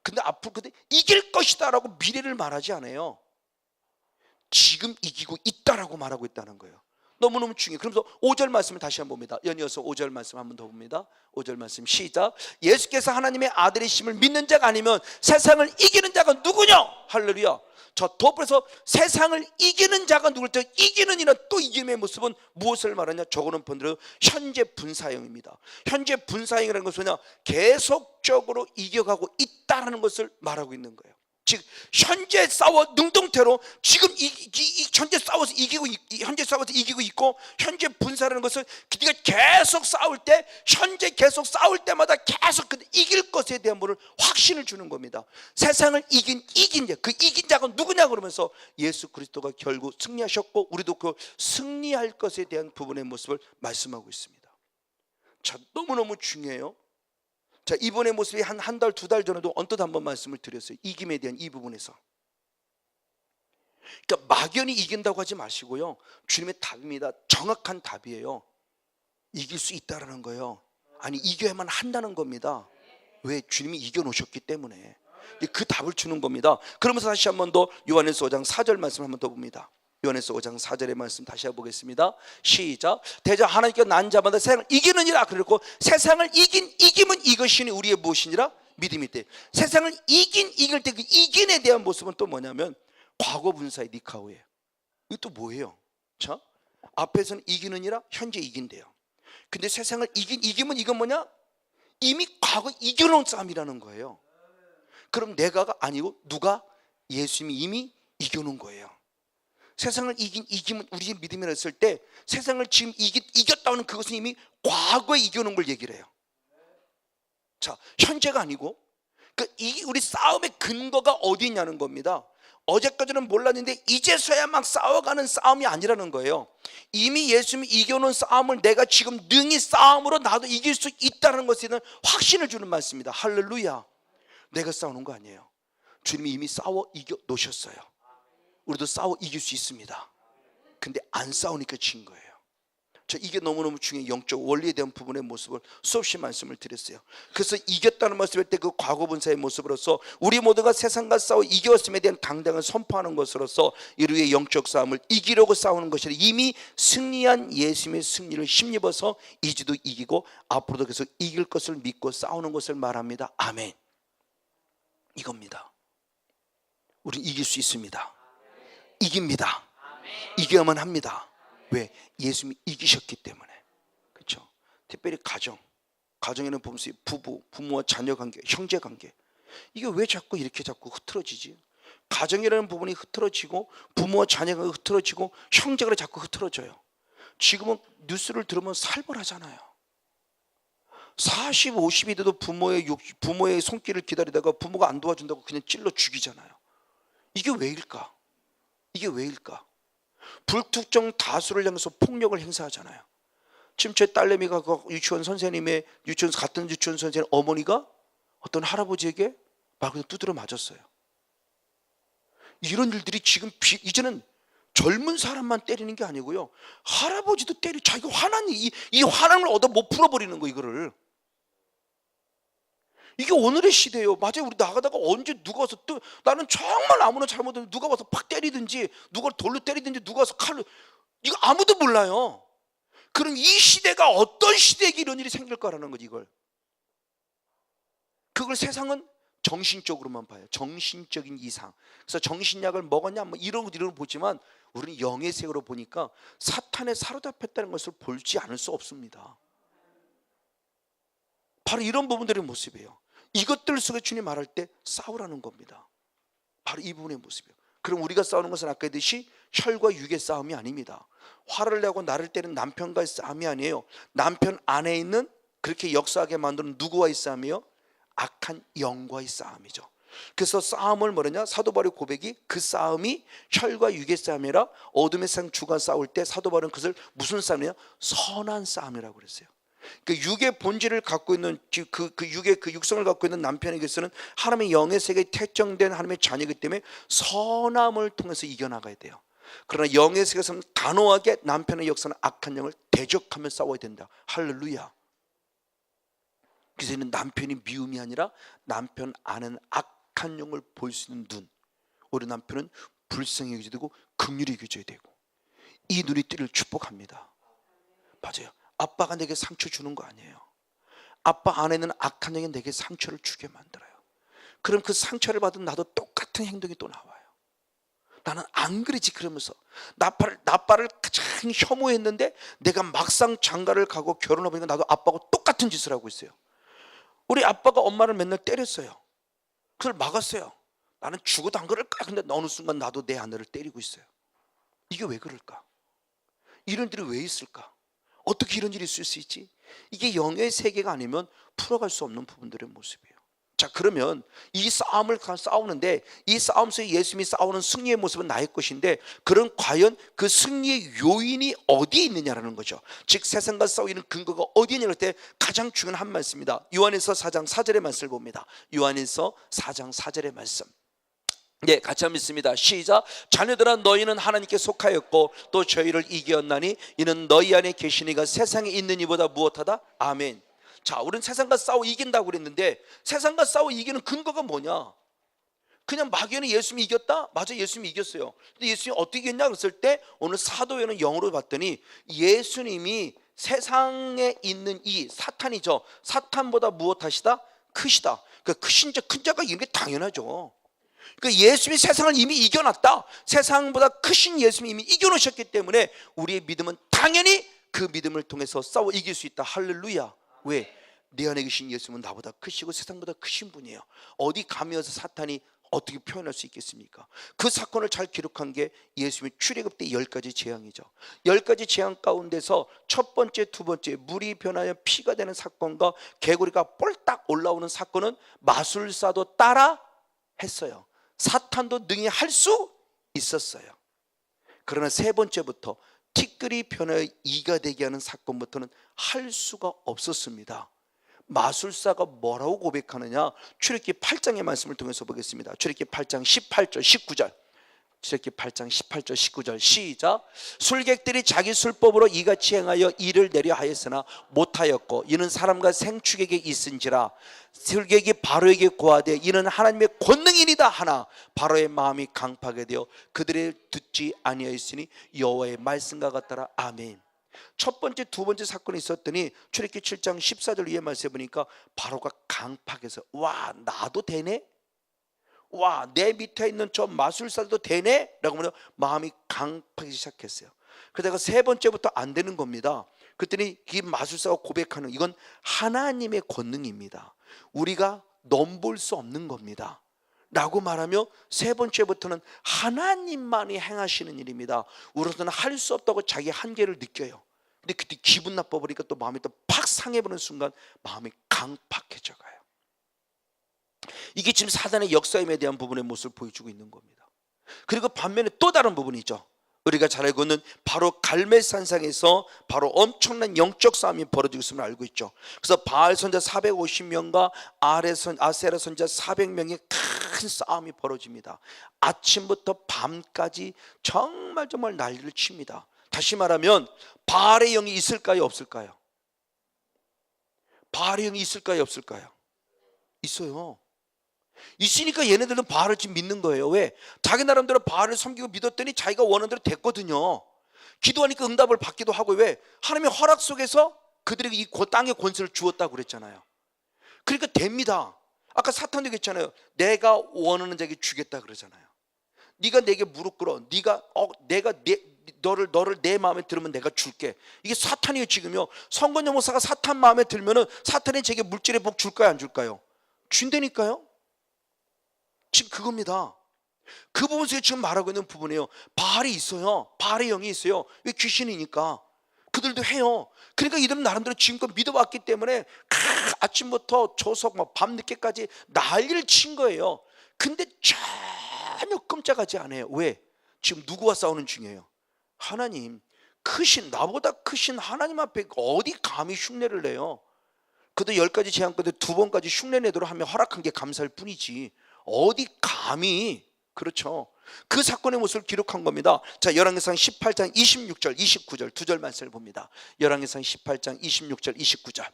근데 앞으로 이길 것이다 라고 미래를 말하지 않아요. 지금 이기고 있다라고 말하고 있다는 거예요. 너무너무 중요해요. 그러면서 5절 말씀을 다시 한번 봅니다. 연이어서 5절 말씀 한 번 더 봅니다. 5절 말씀 시작. 예수께서 하나님의 아들이심을 믿는 자가 아니면 세상을 이기는 자가 누구냐? 할렐루야. 자, 덧불어서 세상을 이기는 자가 누굴 때 이기는 이나 또 이김의 모습은 무엇을 말하냐? 저거는 번대로 현재 분사형입니다. 현재 분사형이라는 것은 뭐냐? 계속적으로 이겨가고 있다는 것을 말하고 있는 거예요. 즉 현재 싸워 능동태로 지금 현재 싸워서 이기고 있고, 현재 분사라는 것은 네가 계속 싸울 때, 현재 계속 싸울 때마다 계속 이길 것에 대한 뭐를 확신을 주는 겁니다. 세상을 이긴 자, 그 이긴 자가 누구냐 그러면서 예수 그리스도가 결국 승리하셨고 우리도 그 승리할 것에 대한 부분의 모습을 말씀하고 있습니다. 자, 너무너무 중요해요. 자, 이번의 모습이 한 달, 두 달 전에도 언뜻 한번 말씀을 드렸어요. 이김에 대한 이 부분에서. 그러니까 막연히 이긴다고 하지 마시고요, 주님의 답입니다. 정확한 답이에요. 이길 수 있다라는 거예요. 아니, 이겨야만 한다는 겁니다. 왜? 주님이 이겨놓으셨기 때문에 그 답을 주는 겁니다. 그러면서 다시 한 번 더 요한일서 5장 4절 말씀 한 번 더 봅니다. 요한일서 5장 4절의 말씀 다시 해보겠습니다. 시작. 대저 하나님께 난 자마다 세상을 이기느니라. 그랬고 세상을 이김은 이것이니 우리의 무엇이니라? 믿음이 때. 세상을 이길 때 그 이긴에 대한 모습은 또 뭐냐면 과거 분사의 니카오예요. 이게 또 뭐예요? 자, 앞에서는 이기느니라, 현재 이긴대요. 근데 세상을 이김은 이건 뭐냐? 이미 과거 이겨놓은 싸움이라는 거예요. 그럼 내가가 아니고 누가? 예수님이 이미 이겨놓은 거예요. 세상을 이김은 우리의 믿음이라 했을 때 세상을 지금 이겼다는 그것은 이미 과거에 이겨놓은 걸 얘기를 해요. 자, 현재가 아니고 우리 싸움의 근거가 어디 있냐는 겁니다. 어제까지는 몰랐는데 이제서야 막 싸워가는 싸움이 아니라는 거예요. 이미 예수님이 이겨놓은 싸움을 내가 지금 능히 싸움으로 나도 이길 수 있다는 것에 대한 확신을 주는 말씀입니다. 할렐루야. 내가 싸우는 거 아니에요. 주님이 이미 싸워 이겨 놓으셨어요. 우리도 싸워 이길 수 있습니다. 근데 안 싸우니까 진 거예요. 저 이게 너무너무 중요한 영적 원리에 대한 부분의 모습을 수없이 말씀을 드렸어요. 그래서 이겼다는 말씀을 때 그 과거 분사의 모습으로서 우리 모두가 세상과 싸워 이겼음에 대한 당당을 선포하는 것으로서 이루의 영적 싸움을 이기려고 싸우는 것이 아니라 이미 승리한 예수님의 승리를 힘입어서 이제도 이기고 앞으로도 계속 이길 것을 믿고 싸우는 것을 말합니다. 아멘. 이겁니다. 우리 이길 수 있습니다. 이깁니다. 이겨야만 합니다. 왜? 예수님이 이기셨기 때문에. 그렇죠? 특별히 가정에는 보면서 부부, 부모와 자녀 관계, 형제 관계, 이게 왜 자꾸 흐트러지지? 가정이라는 부분이 흐트러지고 부모와 자녀가 흐트러지고 형제가 자꾸 흐트러져요. 지금은 뉴스를 들으면 살벌하잖아요. 40, 50이 돼도 부모의 손길을 기다리다가 부모가 안 도와준다고 그냥 찔러 죽이잖아요. 이게 왜일까? 불특정 다수를 향해서 폭력을 행사하잖아요. 지금 제 딸내미가 그 유치원 같은 유치원 선생님 어머니가 어떤 할아버지에게 말 그대로 두드려 맞았어요. 이런 일들이 지금 이제는 젊은 사람만 때리는 게 아니고요, 할아버지도 자기가 화난 이 화난을 얻어 못 풀어버리는 거. 이거를 이게 오늘의 시대예요. 맞아요. 우리 나가다가 언제 누가 와서 또 나는 정말 아무나 잘못하면 누가 와서 팍 때리든지 누가 돌로 때리든지 누가 와서 칼로, 이거 아무도 몰라요. 그럼 이 시대가 어떤 시대에 이런 일이 생길 거라는 거지. 그걸 세상은 정신적으로만 봐요. 정신적인 이상. 그래서 정신약을 먹었냐 뭐 이런 거 보지만 우리는 영의 세계로 보니까 사탄에 사로잡혔다는 것을 볼지 않을 수 없습니다. 바로 이런 부분들의 모습이에요. 이것들 속에 주님 말할 때 싸우라는 겁니다. 바로 이 부분의 모습이에요. 그럼 우리가 싸우는 것은 아까 했듯이 혈과 육의 싸움이 아닙니다. 화를 내고 나를 때리는 남편과의 싸움이 아니에요. 남편 안에 있는 그렇게 역사하게 만드는 누구와의 싸움이요? 악한 영과의 싸움이죠. 그래서 싸움을 뭐냐? 사도 바울의 고백이 그 싸움이 혈과 육의 싸움이라 어둠의 세상 주가 싸울 때 사도 바울은 그것을 무슨 싸움이냐? 선한 싸움이라고 그랬어요. 그 육의 본질을 갖고 있는 그 육의 그 육성을 갖고 있는 남편에게서는 하나님의 영의 세계에 태정된 하나님의 자녀이기 때문에 선함을 통해서 이겨나가야 돼요. 그러나 영의 세계에서는 단호하게 남편의 역사는 악한 영을 대적하며 싸워야 된다. 할렐루야. 그래서 이는 남편이 미움이 아니라 남편 안에는 악한 영을 볼 수 있는 눈. 우리 남편은 불쌍히 여겨야 되고 긍휼히 여겨야 되고 이 눈이 뜨를 축복합니다. 맞아요. 아빠가 내게 상처 주는 거 아니에요. 아빠 안에는 악한 영이 내게 상처를 주게 만들어요. 그럼 그 상처를 받은 나도 똑같은 행동이 또 나와요. 나는 안 그러지 그러면서 나빠를 가장 혐오했는데 내가 막상 장가를 가고 결혼을 보니까 나도 아빠하고 똑같은 짓을 하고 있어요. 우리 아빠가 엄마를 맨날 때렸어요. 그걸 막았어요. 나는 죽어도 안 그럴까? 근데 어느 순간 나도 내 아내를 때리고 있어요. 이게 왜 그럴까? 이런 일이 왜 있을까? 어떻게 이런 일이 있을 수 있지? 이게 영의 세계가 아니면 풀어갈 수 없는 부분들의 모습이에요. 자, 그러면 이 싸움을 싸우는데 이 싸움 속에 예수님이 싸우는 승리의 모습은 나의 것인데 그럼 과연 그 승리의 요인이 어디에 있느냐라는 거죠. 즉 세상과 싸우는 근거가 어디에 있느냐 할 때 가장 중요한 한 말씀입니다. 요한일서 4장 4절의 말씀을 봅니다. 요한일서 4장 4절의 말씀. 네, 같이 한번 읽습니다. 시작. 자녀들아 너희는 하나님께 속하였고 또 저희를 이겼나니 이는 너희 안에 계시니가 세상에 있는 이보다 무엇하다? 아멘. 자, 우리는 세상과 싸워 이긴다고 그랬는데 세상과 싸워 이기는 근거가 뭐냐? 그냥 막연히 예수님이 이겼다? 맞아, 예수님이 이겼어요. 근데 예수님이 어떻게 이겼냐 그랬을 때 오늘 사도행은 영어로 봤더니 예수님이 세상에 있는 이 사탄이죠. 사탄보다 무엇하시다? 크시다. 그러니까 크신 자, 큰 자가 이게 당연하죠. 그러니까 예수님이 세상을 이미 이겨놨다. 세상보다 크신 예수님이 이미 이겨놓으셨기 때문에 우리의 믿음은 당연히 그 믿음을 통해서 싸워 이길 수 있다. 할렐루야. 왜? 내 안에 계신 예수님은 나보다 크시고 세상보다 크신 분이에요. 어디 가면서 사탄이 어떻게 표현할 수 있겠습니까? 그 사건을 잘 기록한 게 예수님의 출애굽 때 10가지 재앙이죠. 10가지 재앙 가운데서 첫 번째, 두 번째 물이 변하여 피가 되는 사건과 개구리가 폴딱 올라오는 사건은 마술사도 따라 했어요. 사탄도 능히 할 수 있었어요. 그러나 세 번째부터 티끌이 변하여 이가 되게 하는 사건부터는 할 수가 없었습니다. 마술사가 뭐라고 고백하느냐? 출애굽기 8장의 말씀을 통해서 보겠습니다. 출애굽기 8장 18절 19절. 출애굽기 8장 18절 19절 시작. 술객들이 자기 술법으로 이같이 행하여 이를 내려 하였으나 못하였고 이는 사람과 생축에게 있은지라. 술객이 바로에게 고하되 이는 하나님의 권능이니이다 하나 바로의 마음이 강팍하게 되어 그들을 듣지 아니하였으니 여호와의 말씀과 같더라. 아멘. 첫 번째, 두 번째 사건이 있었더니 출애굽기 7장 14절 위에 말씀해 보니까 바로가 강팍해서 와 나도 되네? 와 내 밑에 있는 저 마술사도 되네? 라고 하면 마음이 강팍하기 시작했어요. 그러다가 세 번째부터 안 되는 겁니다. 그랬더니 이 마술사가 고백하는 이건 하나님의 권능입니다. 우리가 넘볼 수 없는 겁니다 라고 말하며 세 번째부터는 하나님만이 행하시는 일입니다. 우리로서는 할 수 없다고 자기 한계를 느껴요. 근데 그때 기분 나빠버리니까 또 마음이 또 팍 상해버리는 순간 마음이 강팍해져 가요. 이게 지금 사단의 역사임에 대한 부분의 모습을 보여주고 있는 겁니다. 그리고 반면에 또 다른 부분이 있죠. 우리가 잘 알고 있는 바로 갈멜산상에서 바로 엄청난 영적 싸움이 벌어지고 있음을 알고 있죠. 그래서 바알 선자 450명과 아세라 선자 400명의 큰 싸움이 벌어집니다. 아침부터 밤까지 정말 난리를 칩니다. 다시 말하면 바알의 영이 있을까요 없을까요? 바알의 영이 있을까요 없을까요? 있어요. 있으니까 얘네들은 바알을 지금 믿는 거예요. 왜? 자기 나름대로 바알을 섬기고 믿었더니 자기가 원하는 대로 됐거든요. 기도하니까 응답을 받기도 하고. 왜? 하나님의 허락 속에서 그들에게 이 땅의 권세를 주었다고 그랬잖아요. 그러니까 됩니다. 아까 사탄도 얘기했잖아요. 내가 원하는 자에게 주겠다 그러잖아요. 네가 내게 무릎 꿇어. 내가 너를 내 마음에 들으면 내가 줄게. 이게 사탄이에요. 지금요. 성건영 목사가 사탄 마음에 들면은 사탄이 제게 물질의 복 줄까요, 안 줄까요? 준다니까요. 지금 그겁니다. 그 부분 속에 지금 말하고 있는 부분이에요. 바알이 있어요. 바알의 영이 있어요. 왜? 귀신이니까. 그들도 해요. 그러니까 이들은 나름대로 지금껏 믿어왔기 때문에 아침부터 조석 밤늦게까지 난리를 친 거예요. 근데 전혀 끔찍하지 않아요. 왜? 지금 누구와 싸우는 중이에요? 하나님. 크신, 나보다 크신 하나님 앞에 어디 감히 흉내를 내요? 그도 10가지 재앙 가운데 2번까지 흉내 내도록 하며 허락한 게 감사할 뿐이지 어디 감히. 그렇죠. 그 사건의 모습을 기록한 겁니다. 자, 열왕기상 18장 26절 29절 두 절 말씀을 봅니다. 열왕기상 18장 26절 29절.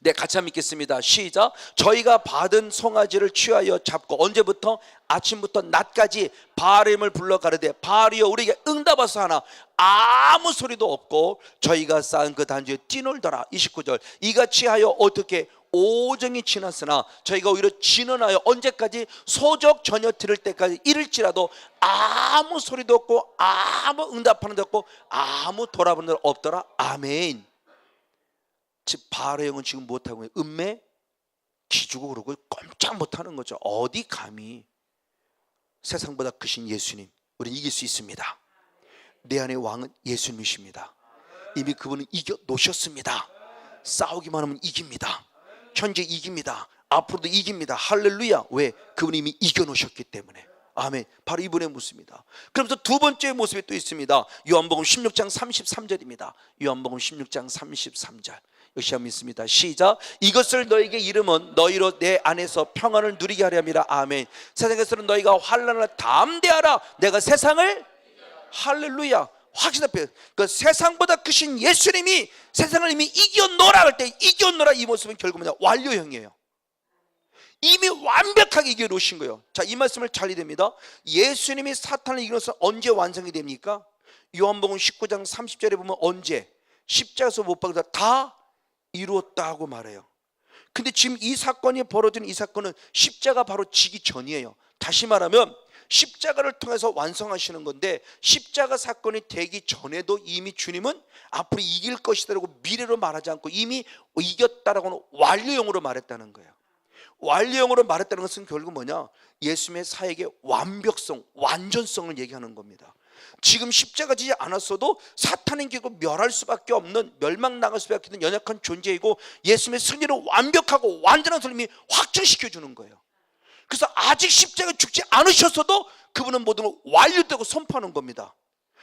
네, 같이 한번 읽겠습니다. 시작. 저희가 받은 송아지를 취하여 잡고 언제부터? 아침부터 낮까지 바알의 이름을 불러 가르되 바알이여 우리에게 응답하사 하나 아무 소리도 없고 저희가 쌓은 그 단지에 뛰놀더라. 29절. 이같이 하여 어떻게 오정이 지났으나 저희가 오히려 진언하여 언제까지? 소적 저녁 들을 때까지 이를지라도 아무 소리도 없고 아무 응답하는 데 없고 아무 돌아보는 데 없더라. 아멘. 즉 바알의 영은 지금 못하고 음매 기주고 그러고 꼼짝 못하는 거죠. 어디 감히. 세상보다 크신 예수님, 우리는 이길 수 있습니다. 내 안의 왕은 예수님이십니다. 이미 그분은 이겨 놓으셨습니다. 싸우기만 하면 이깁니다. 현재 이깁니다. 앞으로도 이깁니다. 할렐루야. 왜? 그분이 이미 이겨 놓으셨기 때문에. 아멘. 바로 이분의 모습입니다. 그러면서 두 번째 모습이 또 있습니다. 요한복음 16장 33절입니다. 요한복음 16장 33절. 역시 한번 있습니다. 시작. 이것을 너에게 이름은 너희로 내 안에서 평안을 누리게 하려 함이라. 아멘. 세상에서는 너희가 환난을 담대하라. 내가 세상을. 할렐루야. 확신합해요. 그 세상보다 크신 예수님이 세상을 이미 이겨놓으라 할 때 이겨놓으라, 이 모습은 결국 뭐냐? 완료형이에요. 이미 완벽하게 이겨놓으신 거예요. 자, 이 말씀을 잘 이해야 됩니다. 예수님이 사탄을 이겨놓아서 언제 완성이 됩니까? 요한복음 19장 30절에 보면 언제? 십자가에서 못 박아서 다 이루었다고 말해요. 근데 지금 이 사건이 벌어진 이 사건은 십자가 바로 지기 전이에요. 다시 말하면 십자가를 통해서 완성하시는 건데, 십자가 사건이 되기 전에도 이미 주님은 앞으로 이길 것이다라고 미래로 말하지 않고 이미 이겼다라고는 완료형으로 말했다는 거예요. 완료형으로 말했다는 것은 결국 뭐냐? 예수님의 사역의 완벽성, 완전성을 얘기하는 겁니다. 지금 십자가 지지 않았어도 사탄은 결국 멸할 수밖에 없는, 멸망 나갈 수밖에 없는 연약한 존재이고, 예수님의 승리를 완벽하고 완전한 승리를 확증시켜 주는 거예요. 그래서 아직 십자가에 죽지 않으셨어도 그분은 모든 걸 완료되고 선포하는 겁니다.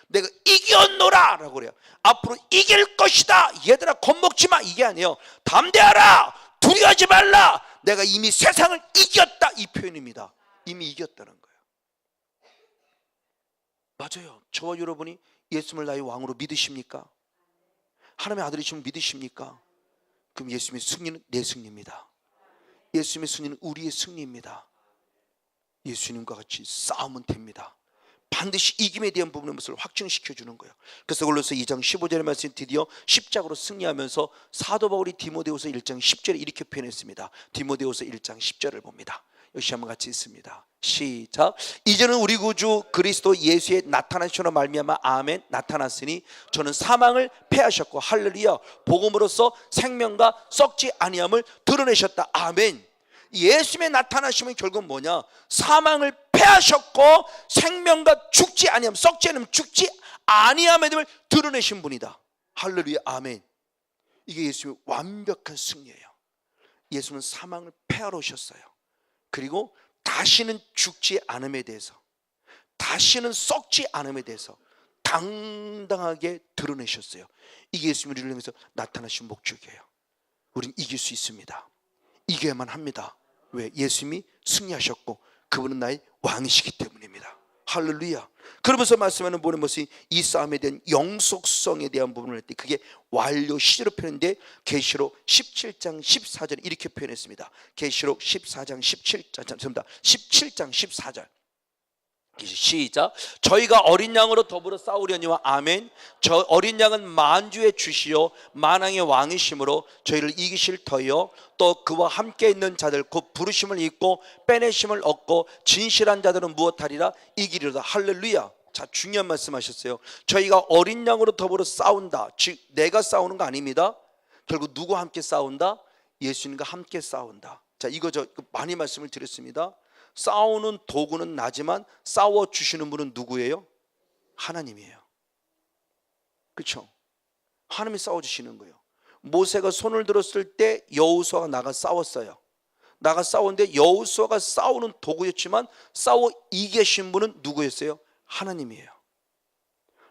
내가 이겨노라 라고 그래요. 앞으로 이길 것이다. 얘들아 겁먹지 마, 이게 아니에요. 담대하라, 두려워하지 말라, 내가 이미 세상을 이겼다, 이 표현입니다. 이미 이겼다는 거예요. 맞아요. 저와 여러분이 예수님을 나의 왕으로 믿으십니까? 하나님의 아들이시면 믿으십니까? 그럼 예수님의 승리는 내 승리입니다. 예수님의 승리는 우리의 승리입니다. 예수님과 같이 싸우면 됩니다. 반드시 이김에 대한 부분의 모습을 확증시켜 주는 거예요. 그래서 골로새 2장 15절의 말씀이 드디어 십자가로 승리하면서 사도 바울이 디모데후서 1장 10절에 이렇게 표현했습니다. 디모데후서 1장 10절을 봅니다. 역시 한번 같이 읽습니다. 시작. 이제는 우리 구주 그리스도 예수의 나타나시로 말미암아 아멘 나타났으니 저는 사망을 패하셨고 할렐루야 복음으로써 생명과 썩지 아니함을 드러내셨다. 아멘. 예수님의 나타나시면 결국 뭐냐? 사망을 패하셨고 생명과 죽지 아니함, 썩지 않으면 죽지 아니함을 드러내신 분이다. 할렐루야 아멘. 이게 예수님의 완벽한 승리예요. 예수님은 사망을 패하러 오셨어요. 그리고 다시는 죽지 않음에 대해서, 다시는 썩지 않음에 대해서 당당하게 드러내셨어요. 이게 예수님을 통해서 나타나신 목적이에요. 우리는 이길 수 있습니다. 이겨야만 합니다. 왜? 예수님이 승리하셨고 그분은 나의 왕이시기 때문입니다. 할렐루야. 그러면서 말씀하는 보는 것이 이 싸움에 대한 영속성에 대한 부분을 할 때 그게 완료 시제로 표현인데 계시록 17장 14절 이렇게 표현했습니다. 계시록 14장 17절 17장 14절 시작. 저희가 어린 양으로 더불어 싸우려니와 아멘. 저 어린 양은 만주의 주시요 만왕의 왕이심으로 저희를 이기실 터이요 또 그와 함께 있는 자들 곧 부르심을 입고 빼내심을 얻고 진실한 자들은 무엇하리라 이기리로다. 할렐루야. 자, 중요한 말씀하셨어요. 저희가 어린 양으로 더불어 싸운다. 즉 내가 싸우는 거 아닙니다. 결국 누구와 함께 싸운다? 예수님과 함께 싸운다. 자, 이거 저 많이 말씀을 드렸습니다. 싸우는 도구는 나지만 싸워주시는 분은 누구예요? 하나님이에요. 그렇죠? 하나님이 싸워주시는 거예요. 모세가 손을 들었을 때 여호수아가 나가 싸웠어요. 나가 싸웠는데 여호수아가 싸우는 도구였지만 싸워 이기신 분은 누구였어요? 하나님이에요.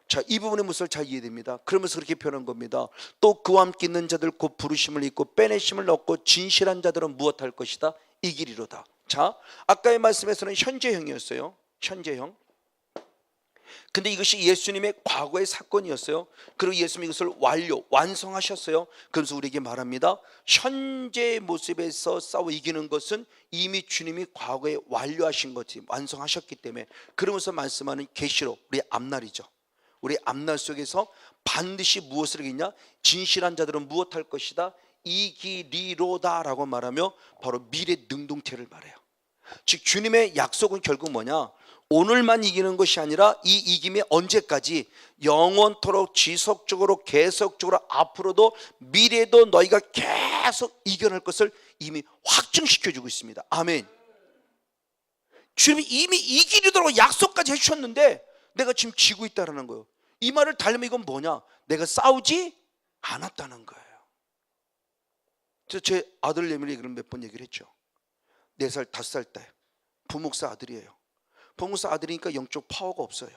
자, 이 부분의 무엇을 잘 이해됩니다. 그러면서 그렇게 표현한 겁니다. 또 그와 함께 있는 자들 곧 부르심을 입고 빼내심을 얻고 진실한 자들은 무엇할 것이다? 이기리로다. 자, 아까의 말씀에서는 현재형이었어요. 현재형. 근데 이것이 예수님의 과거의 사건이었어요. 그리고 예수님이 이것을 완성하셨어요. 그래서 우리에게 말합니다. 현재의 모습에서 싸워 이기는 것은 이미 주님이 과거에 완료하신 것이 완성하셨기 때문에 그러면서 말씀하는 계시록 우리 앞날이죠. 우리 앞날 속에서 반드시 무엇을 이기냐? 진실한 자들은 무엇할 것이다? 이기리로다라고 말하며 바로 미래 능동태를 말해요. 즉 주님의 약속은 결국 뭐냐? 오늘만 이기는 것이 아니라 이 이김이 언제까지? 영원토록 지속적으로 계속적으로 앞으로도 미래도 너희가 계속 이겨낼 것을 이미 확증시켜주고 있습니다. 아멘. 주님이 이미 이기리도록 약속까지 해주셨는데 내가 지금 지고 있다는 거예요. 이 말을 달리면 이건 뭐냐? 내가 싸우지 않았다는 거예요. 제 아들 예민이 그런 몇 번 얘기를 했죠. 4살, 5살 때 부목사 아들이에요. 부목사 아들이니까 영적 파워가 없어요.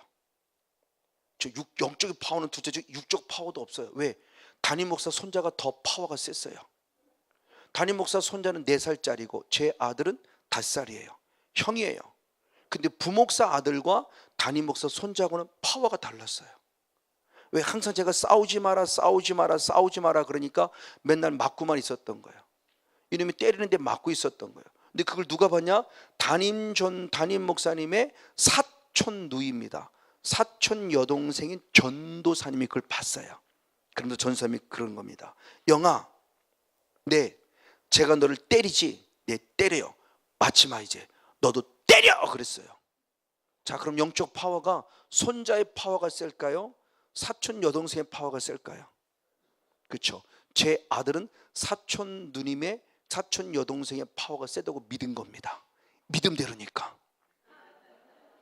저 영적인 파워는 둘째죠. 육적 파워도 없어요. 왜? 담임 목사 손자가 더 파워가 셌어요. 담임 목사 손자는 4살짜리고 제 아들은 5살이에요. 형이에요. 근데 부목사 아들과 담임 목사 손자하고는 파워가 달랐어요. 왜? 항상 제가 싸우지 마라 그러니까 맨날 맞고만 있었던 거예요. 이놈이 때리는데 맞고 있었던 거예요. 근데 그걸 누가 봤냐? 담임 목사님의 사촌 누이입니다. 사촌 여동생인 전도사님이 그걸 봤어요. 그러면서 전도사님이 그런 겁니다. 영아, 네, 제가 너를 때리지. 네, 때려요. 맞지 마 이제. 너도 때려! 그랬어요. 자, 그럼 영적 파워가 손자의 파워가 셀까요? 사촌 여동생의 파워가 셀까요? 그렇죠. 제 아들은 사촌 누님의 사촌 여동생의 파워가 세다고 믿은 겁니다. 믿음대로니까.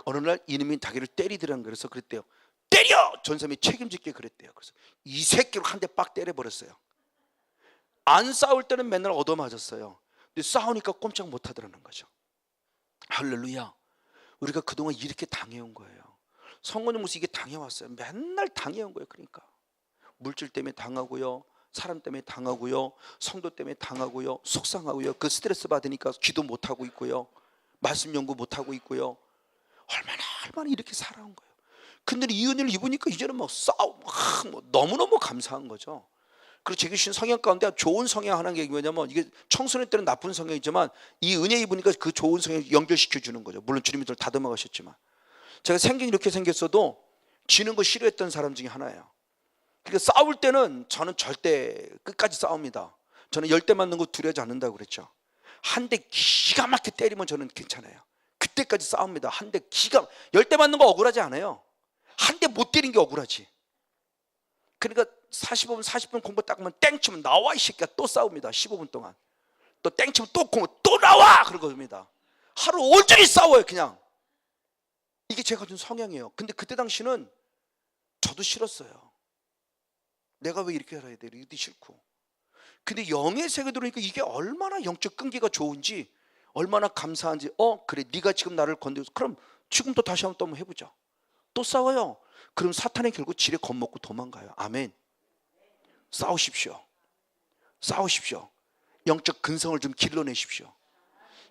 어느 날 이놈이 자기를 때리더라는 거예요. 그래서 그랬대요. 때려! 전사님이 책임질게 그랬대요. 그래서 이 새끼로 한 대 빡 때려버렸어요. 안 싸울 때는 맨날 얻어맞았어요. 근데 싸우니까 꼼짝 못하더라는 거죠. 할렐루야. 우리가 그동안 이렇게 당해온 거예요. 성건용 목사 이게 당해왔어요. 맨날 당해온 거예요. 그러니까 물질 때문에 당하고요, 사람 때문에 당하고요, 성도 때문에 당하고요, 속상하고요. 그 스트레스 받으니까 기도 못하고 있고요, 말씀 연구 못하고 있고요. 얼마나 이렇게 살아온 거예요. 근데 이 은혜를 입으니까 이제는 막 너무너무 감사한 거죠. 그리고 제게 주신 성향 가운데 좋은 성향 하나인 게 뭐냐면, 이게 청소년 때는 나쁜 성향이지만 이 은혜 입으니까 그 좋은 성향 연결시켜 주는 거죠. 물론 주님이 늘 다듬어 가셨지만 제가 생긴 이렇게 생겼어도 지는 거 싫어했던 사람 중에 하나예요. 그러니까 싸울 때는 저는 절대 끝까지 싸웁니다. 저는 10대 맞는 거 두려워하지 않는다고 그랬죠. 한 대 기가 막히게 때리면 저는 괜찮아요. 그때까지 싸웁니다. 한 대 10대 맞는 거 억울하지 않아요. 한 대 못 때린 게 억울하지. 그러니까 40분 공부 딱 하면 땡 치면 나와 이 새끼야. 또 싸웁니다. 15분 동안. 또 땡 치면 또 공부 또 나와 그러겁니다. 하루 온종일 싸워요. 그냥. 이게 제가 가진 성향이에요. 근데 그때 당시는 저도 싫었어요. 내가 왜 이렇게 살아야 돼? 이것도 싫고. 근데 영의 세계 들어오니까 이게 얼마나 영적 끈기가 좋은지, 얼마나 감사한지. 그래, 네가 지금 나를 건드려서 그럼 지금 또 다시 한번 또 한번 해보자. 또 싸워요. 그럼 사탄이 결국 지레 겁먹고 도망가요. 아멘. 싸우십시오. 영적 근성을 좀 길러내십시오.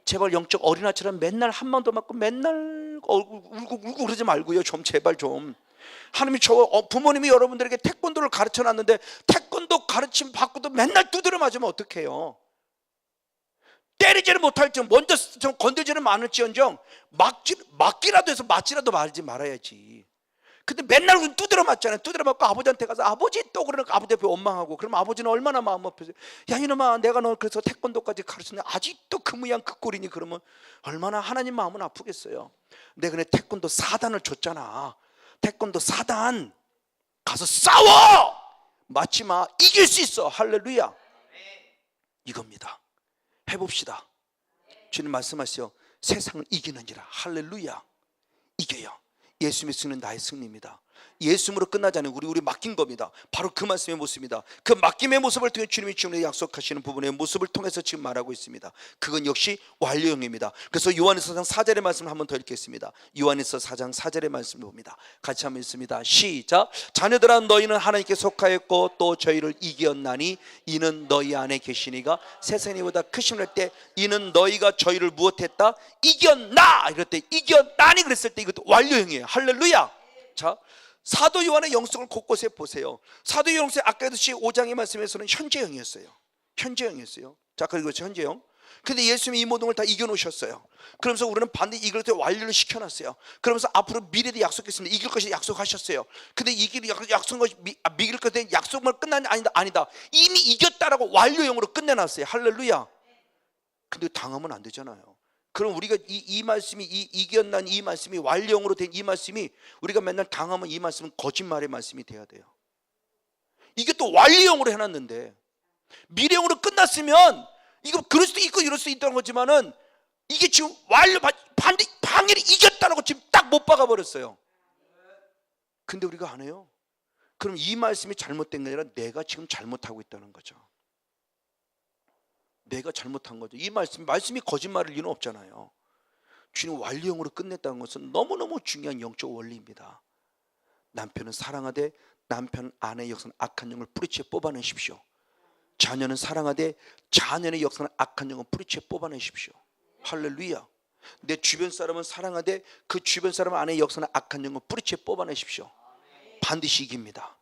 제발 영적 어린아이처럼 맨날 한 방도 맞고 맨날 울고 그러지 말고요. 좀 제발 좀. 하나님이 부모님이 여러분들에게 태권도를 가르쳐 놨는데 태권도 가르침 받고도 맨날 두드려 맞으면 어떡해요? 때리지를 못할지언정 먼저 좀 건들지는 않을지언정 맞기라도 해서 맞지라도 말지 말아야지. 근데 맨날 우리 두드려 맞잖아요. 두드려 맞고 아버지한테 가서 아버지 또 그러니까 아버지 앞에 원망하고, 그럼 아버지는 얼마나 마음 아프세요? 야 이놈아, 내가 너 그래서 태권도까지 가르쳤는데 아직도 그 모양 그 꼴이니, 그러면 얼마나 하나님 마음은 아프겠어요. 내가 그래 태권도 4단을 줬잖아. 태권도 4단 가서 싸워! 맞지 마. 이길 수 있어. 할렐루야. 이겁니다. 해봅시다. 주님 말씀하시오. 세상을 이기는지라. 할렐루야. 이겨요. 예수 믿으면 나의 승리입니다. 예수님으로 끝나지 않은 우리 맡긴 겁니다. 바로 그 말씀의 모습입니다. 그 맡김의 모습을 통해 주님이 지금 약속하시는 부분의 모습을 통해서 지금 말하고 있습니다. 그건 역시 완료형입니다. 그래서 요한일서 4장 4절의 말씀을 한번 더 읽겠습니다. 요한일서 4장 4절의 말씀을 봅니다. 같이 한번 읽습니다. 시작. 자녀들아, 너희는 하나님께 속하였고 또 저희를 이겼나니 이는 너희 안에 계시니가 세상이보다 크심을 할 때 이는 너희가 저희를 무엇했다? 이겼나! 이럴 때 이겼나니 그랬을 때 이것도 완료형이에요. 할렐루야. 자, 사도 요한의 영성을 곳곳에 보세요. 사도 요한의 아까 했듯이 5장의 말씀에서는 현재형이었어요. 현재형이었어요. 자, 그리고 현재형. 근데 예수님이 이 모든 걸 다 이겨놓으셨어요. 그러면서 우리는 반드시 이걸 때 완료를 시켜놨어요. 그러면서 앞으로 미래도 약속했습니다. 이길 것이 약속하셨어요. 근데 이길 것이 미길 것에 약속만 끝난 아니다. 이미 이겼다라고 완료형으로 끝내놨어요. 할렐루야. 근데 당하면 안 되잖아요. 그럼 우리가 이 말씀이 이겼난 이 말씀이 완료형으로 된 이 말씀이 우리가 맨날 당하면 이 말씀은 거짓말의 말씀이 돼야 돼요. 이게 또 완료형으로 해놨는데 미래형으로 끝났으면 이거 그럴 수도 있고 이럴 수 있다는 거지만은 이게 지금 방일이 이겼다라고 지금 딱 못 박아 버렸어요. 근데 우리가 안 해요. 그럼 이 말씀이 잘못된 게 아니라 내가 지금 잘못하고 있다는 거죠. 내가 잘못한 거죠. 이 말씀이 거짓말일 리는 없잖아요. 주님 완료형으로 끝냈다는 것은 너무너무 중요한 영적 원리입니다. 남편은 사랑하되 남편 아내의 역사는 악한 영을 뿌리채 뽑아내십시오. 자녀는 사랑하되 자녀의 역사는 악한 영을 뿌리채 뽑아내십시오. 할렐루야. 내 주변 사람은 사랑하되 그 주변 사람 아내의 역사는 악한 영을 뿌리채 뽑아내십시오. 반드시 이깁니다.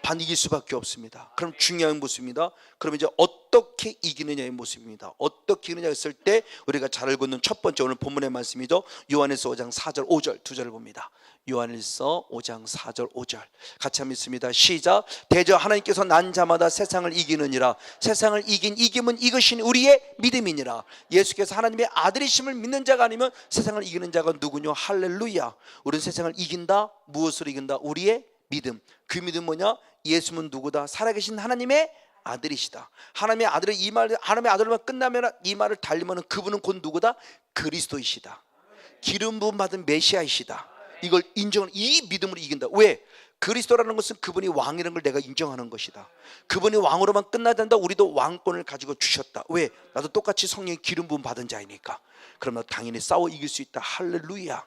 반 이길 수밖에 없습니다. 그럼 중요한 모습입니다. 그럼 이제 어떻게 이기느냐의 모습입니다. 어떻게 이기느냐 했을 때 우리가 잘 알고 있는 첫 번째 오늘 본문의 말씀이죠. 요한일서 5장 4절 5절 두 절을 봅니다. 요한일서 5장 4절 5절 같이 한번 읽습니다. 시작. 대저 하나님께서 난 자마다 세상을 이기느니라. 세상을 이김은 이것이 우리의 믿음이니라. 예수께서 하나님의 아들이심을 믿는 자가 아니면 세상을 이기는 자가 누구냐. 할렐루야. 우리는 세상을 이긴다. 무엇으로 이긴다? 우리의 믿음. 그 믿음 뭐냐? 예수는 누구다? 살아계신 하나님의 아들이시다. 하나님의 아들을 하나님의 아들만 끝나면 이 말을 달리면 그분은 곧 누구다? 그리스도이시다. 기름 부음 받은 메시아이시다. 이걸 인정하는 이 믿음으로 이긴다. 왜? 그리스도라는 것은 그분이 왕이라는 걸 내가 인정하는 것이다. 그분이 왕으로만 끝나지 않는다. 우리도 왕권을 가지고 주셨다. 왜? 나도 똑같이 성령의 기름 부음 받은 자이니까. 그러면 당연히 싸워 이길 수 있다. 할렐루야.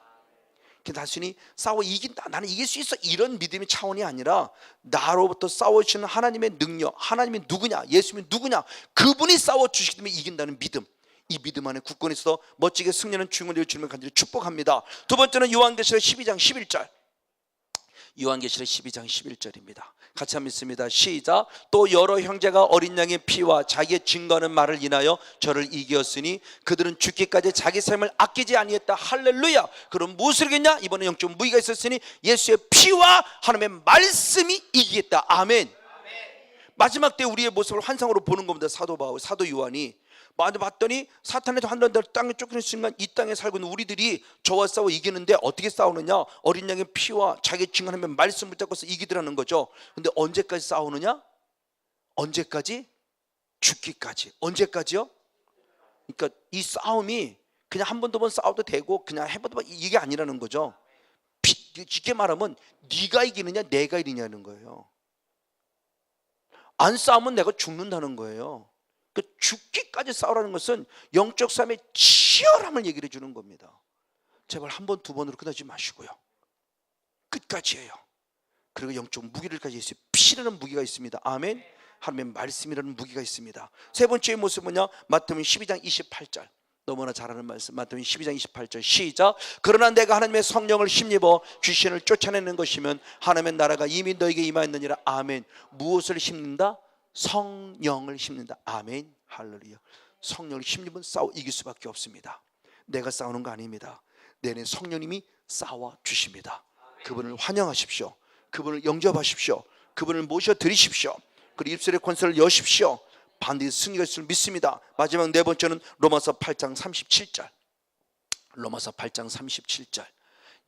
단순히 싸워 이긴다, 나는 이길 수 있어, 이런 믿음의 차원이 아니라 나로부터 싸워주시는 하나님의 능력, 하나님이 누구냐, 예수님이 누구냐, 그분이 싸워주시기 때문에 이긴다는 믿음. 이 믿음 안에 굳건히 있어 멋지게 승리하는 주님을 되어 주님을 간절히 축복합니다. 두 번째는 요한계시록 12장 11절. 요한계시록 12장 11절입니다. 같이 한번 읽습니다. 시작. 또 여러 형제가 어린 양의 피와 자기의 증거하는 말을 인하여 저를 이겼으니 그들은 죽기까지 자기 삶을 아끼지 아니했다. 할렐루야. 그럼 무엇을 이겼냐? 이번에 영적 무기가 있었으니 예수의 피와 하나님의 말씀이 이기겠다. 아멘. 마지막 때 우리의 모습을 환상으로 보는 겁니다. 사도 요한이 봤더니 사탄의 한번 땅에 쫓기는 순간 이 땅에 살고 있는 우리들이 저와 싸워 이기는데 어떻게 싸우느냐? 어린 양의 피와 자기 증언하면 말씀 붙잡고서 이기더라는 거죠. 근데 언제까지 싸우느냐? 언제까지? 죽기까지. 언제까지요? 그러니까 이 싸움이 그냥 한 번 두 번 싸워도 되고 그냥 해봐도 이게 아니라는 거죠. 쉽게 말하면 네가 이기느냐 내가 이기냐는 거예요. 안 싸우면 내가 죽는다는 거예요. 그 죽기까지 싸우라는 것은 영적 싸움의 치열함을 얘기를 해주는 겁니다. 제발 한 번, 두 번으로 끝나지 마시고요. 끝까지예요. 그리고 영적 무기를까지 있어요. 피라는 무기가 있습니다. 아멘. 하나님의 말씀이라는 무기가 있습니다. 세 번째 모습은 뭐냐? 마태복음 12장 28절. 너무나 잘하는 말씀, 마태복음 12장 28절 시작. 그러나 내가 하나님의 성령을 힘입어 귀신을 쫓아내는 것이면 하나님의 나라가 이미 너에게 임하였느니라. 아멘. 무엇을 심는다? 성령을 심는다. 아멘. 할렐루야. 성령을 힘입은 싸워 이길 수밖에 없습니다. 내가 싸우는 거 아닙니다. 내 안에 성령님이 싸워 주십니다. 그분을 환영하십시오. 그분을 영접하십시오. 그분을 모셔드리십시오. 그리고 입술의 권세를 여십시오. 반드시 승리할 줄 믿습니다. 마지막 네 번째는 로마서 8장 37절. 로마서 8장 37절.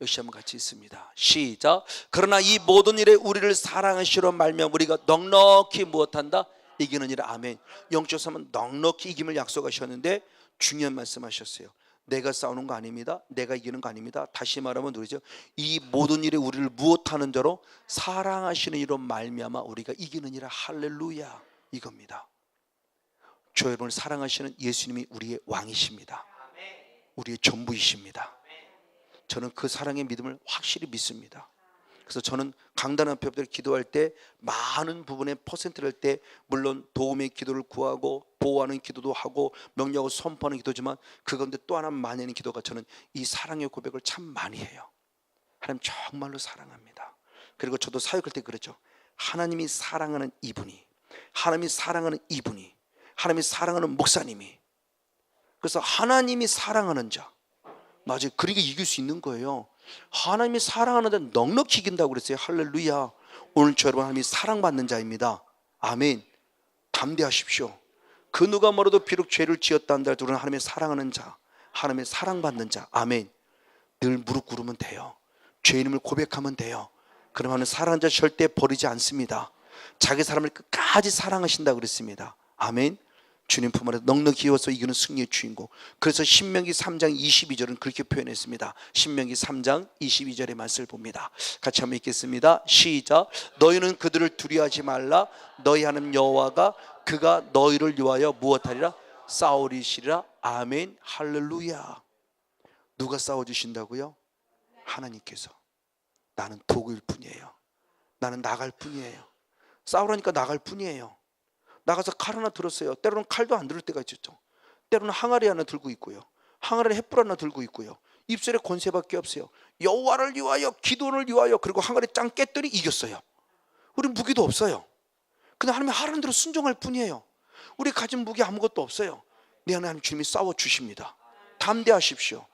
역시 한번 같이 있습니다. 시작. 그러나 이 모든 일에 우리를 사랑하시로 말미암아 우리가 넉넉히 무엇한다? 이기느니라. 아멘. 영적 싸움은 넉넉히 이김을 약속하셨는데 중요한 말씀하셨어요. 내가 싸우는 거 아닙니다. 내가 이기는 거 아닙니다. 다시 말하면 누구죠? 이 모든 일에 우리를 무엇하는 자로 사랑하시는 이로 말미암아 우리가 이기느니라. 할렐루야. 이겁니다. 저 여러분을 사랑하시는 예수님이 우리의 왕이십니다. 우리의 전부이십니다. 저는 그 사랑의 믿음을 확실히 믿습니다. 그래서 저는 강단 앞에 기도할 때 많은 부분의 퍼센트를 할 때 물론 도움의 기도를 구하고 보호하는 기도도 하고 명령하고 선포하는 기도지만 그 가운데 또 하나 많이 하는 기도가 저는 이 사랑의 고백을 참 많이 해요. 하나님 정말로 사랑합니다. 그리고 저도 사역할 때 그랬죠. 하나님이 사랑하는 이분이, 하나님이 사랑하는 이분이, 하나님이 사랑하는 목사님이, 그래서 하나님이 사랑하는 자, 맞아요. 그러니까 이길 수 있는 거예요. 하나님이 사랑하는 자는 넉넉히 이긴다고 그랬어요. 할렐루야. 오늘 저 여러분 하나님이 사랑받는 자입니다. 아멘. 담대하십시오. 그 누가 뭐라도 비록 죄를 지었다 한다 하더라도 하나님의 사랑하는 자, 하나님의 사랑받는 자. 아멘. 늘 무릎 꿇으면 돼요. 죄인임을 고백하면 돼요. 그러면 사랑하는 자 절대 버리지 않습니다. 자기 사람을 끝까지 사랑하신다고 그랬습니다. 아멘. 주님 품 안에서 넉넉히 이어서 이기는 승리의 주인공. 그래서 신명기 3장 22절은 그렇게 표현했습니다. 신명기 3장 22절의 말씀을 봅니다. 같이 한번 읽겠습니다. 시작. 너희는 그들을 두려워하지 말라. 너희 하나님 여호와가 그가 너희를 위하여 무엇하리라? 싸우리시리라. 아멘. 할렐루야. 누가 싸워주신다고요? 하나님께서. 나는 도구일 뿐이에요. 나는 나갈 뿐이에요. 싸우라니까 나갈 뿐이에요. 나가서 칼 하나 들었어요. 때로는 칼도 안 들을 때가 있었죠. 때로는 항아리 하나 들고 있고요. 항아리에 횃불 하나 들고 있고요. 입술에 권세밖에 없어요. 여호와를 위하여, 기도를 위하여. 그리고 항아리 짱 깼더니 이겼어요. 우리 무기도 없어요. 그냥 하나님이 하라는 대로 순종할 뿐이에요. 우리 가진 무기 아무것도 없어요. 내 안에 하나님 주님이 싸워주십니다. 담대하십시오.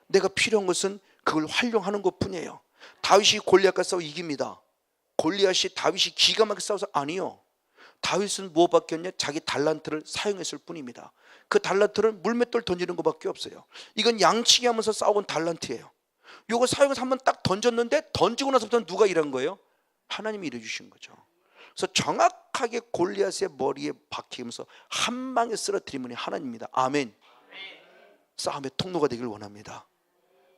내가 필요한 것은 그걸 활용하는 것뿐이에요. 다윗이 골리앗과 싸워 이깁니다. 골리앗이 다윗이 기가 막히게 싸워서 아니요. 다윗은 무엇밖에 없냐? 자기 달란트를 사용했을 뿐입니다. 그 달란트는 물맷돌 던지는 것밖에 없어요. 이건 양치기 하면서 싸운 달란트예요. 이거 사용해서 한번 딱 던졌는데 던지고 나서부터 누가 일한 거예요? 하나님이 일해주신 거죠. 그래서 정확하게 골리앗의 머리에 박히면서 한 방에 쓰러뜨린 분이 하나님입니다. 아멘. 싸움의 통로가 되길 원합니다.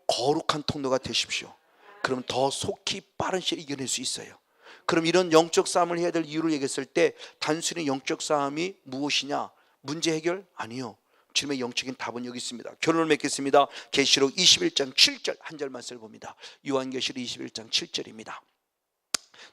거룩한 통로가 되십시오. 그럼 더 속히 빠른 시일에 이겨낼 수 있어요. 그럼 이런 영적 싸움을 해야 될 이유를 얘기했을 때 단순히 영적 싸움이 무엇이냐? 문제 해결? 아니요. 주님의 영적인 답은 여기 있습니다. 결론을 맺겠습니다. 계시록 21장 7절 한 절 말씀을 봅니다. 요한계시록 21장 7절입니다.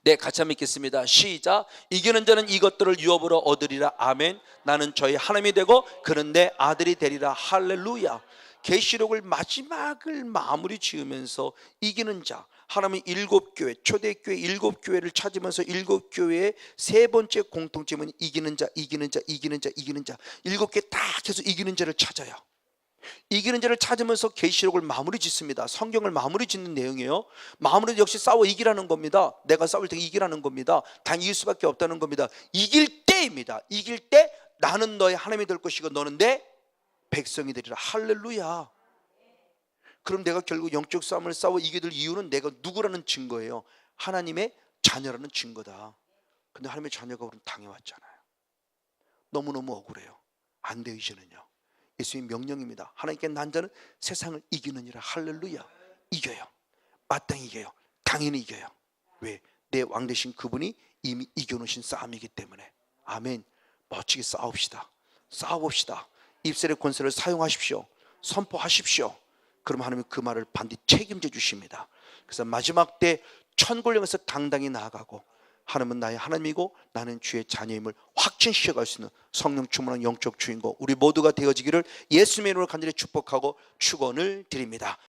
네, 같이 한번 읽겠습니다. 시작. 이기는 자는 이것들을 유업으로 얻으리라. 아멘. 나는 저희 하나님이 되고 그는 내 아들이 되리라. 할렐루야. 계시록을 마지막을 마무리 지으면서 이기는 자, 하나님의 일곱 교회, 초대교회 일곱 교회를 찾으면서 일곱 교회의 세 번째 공통점은 이기는 자, 이기는 자, 이기는 자, 이기는 자. 일곱 개 딱 해서 이기는 자를 찾아요. 이기는 자를 찾으면서 계시록을 마무리 짓습니다. 성경을 마무리 짓는 내용이에요. 마무리도 역시 싸워 이기라는 겁니다. 내가 싸울 때 이기라는 겁니다. 단 이길 수밖에 없다는 겁니다. 이길 때입니다. 이길 때 나는 너의 하나님이 될 것이고 너는 내 백성이 되리라. 할렐루야. 그럼 내가 결국 영적 싸움을 싸워 이기게 될 이유는 내가 누구라는 증거예요. 하나님의 자녀라는 증거다. 근데 하나님의 자녀가 우리는 당해왔잖아요. 너무너무 억울해요. 안 돼요. 이제는요. 예수님의 명령입니다. 하나님께 난 자는 세상을 이기느니라. 할렐루야. 이겨요. 마땅히 이겨요. 당연히 이겨요. 왜? 내 왕 되신 그분이 이미 이겨놓으신 싸움이기 때문에. 아멘. 멋지게 싸웁시다. 싸워봅시다. 입술의 권세를 사용하십시오. 선포하십시오. 그럼 하나님은 그 말을 반드시 책임져 주십니다. 그래서 마지막 때 천골령에서 당당히 나아가고 하나님은 나의 하나님이고 나는 주의 자녀임을 확증시켜갈 수 있는 성령 충만한 영적 주인공 우리 모두가 되어지기를 예수님의 이름으로 간절히 축복하고 축원을 드립니다.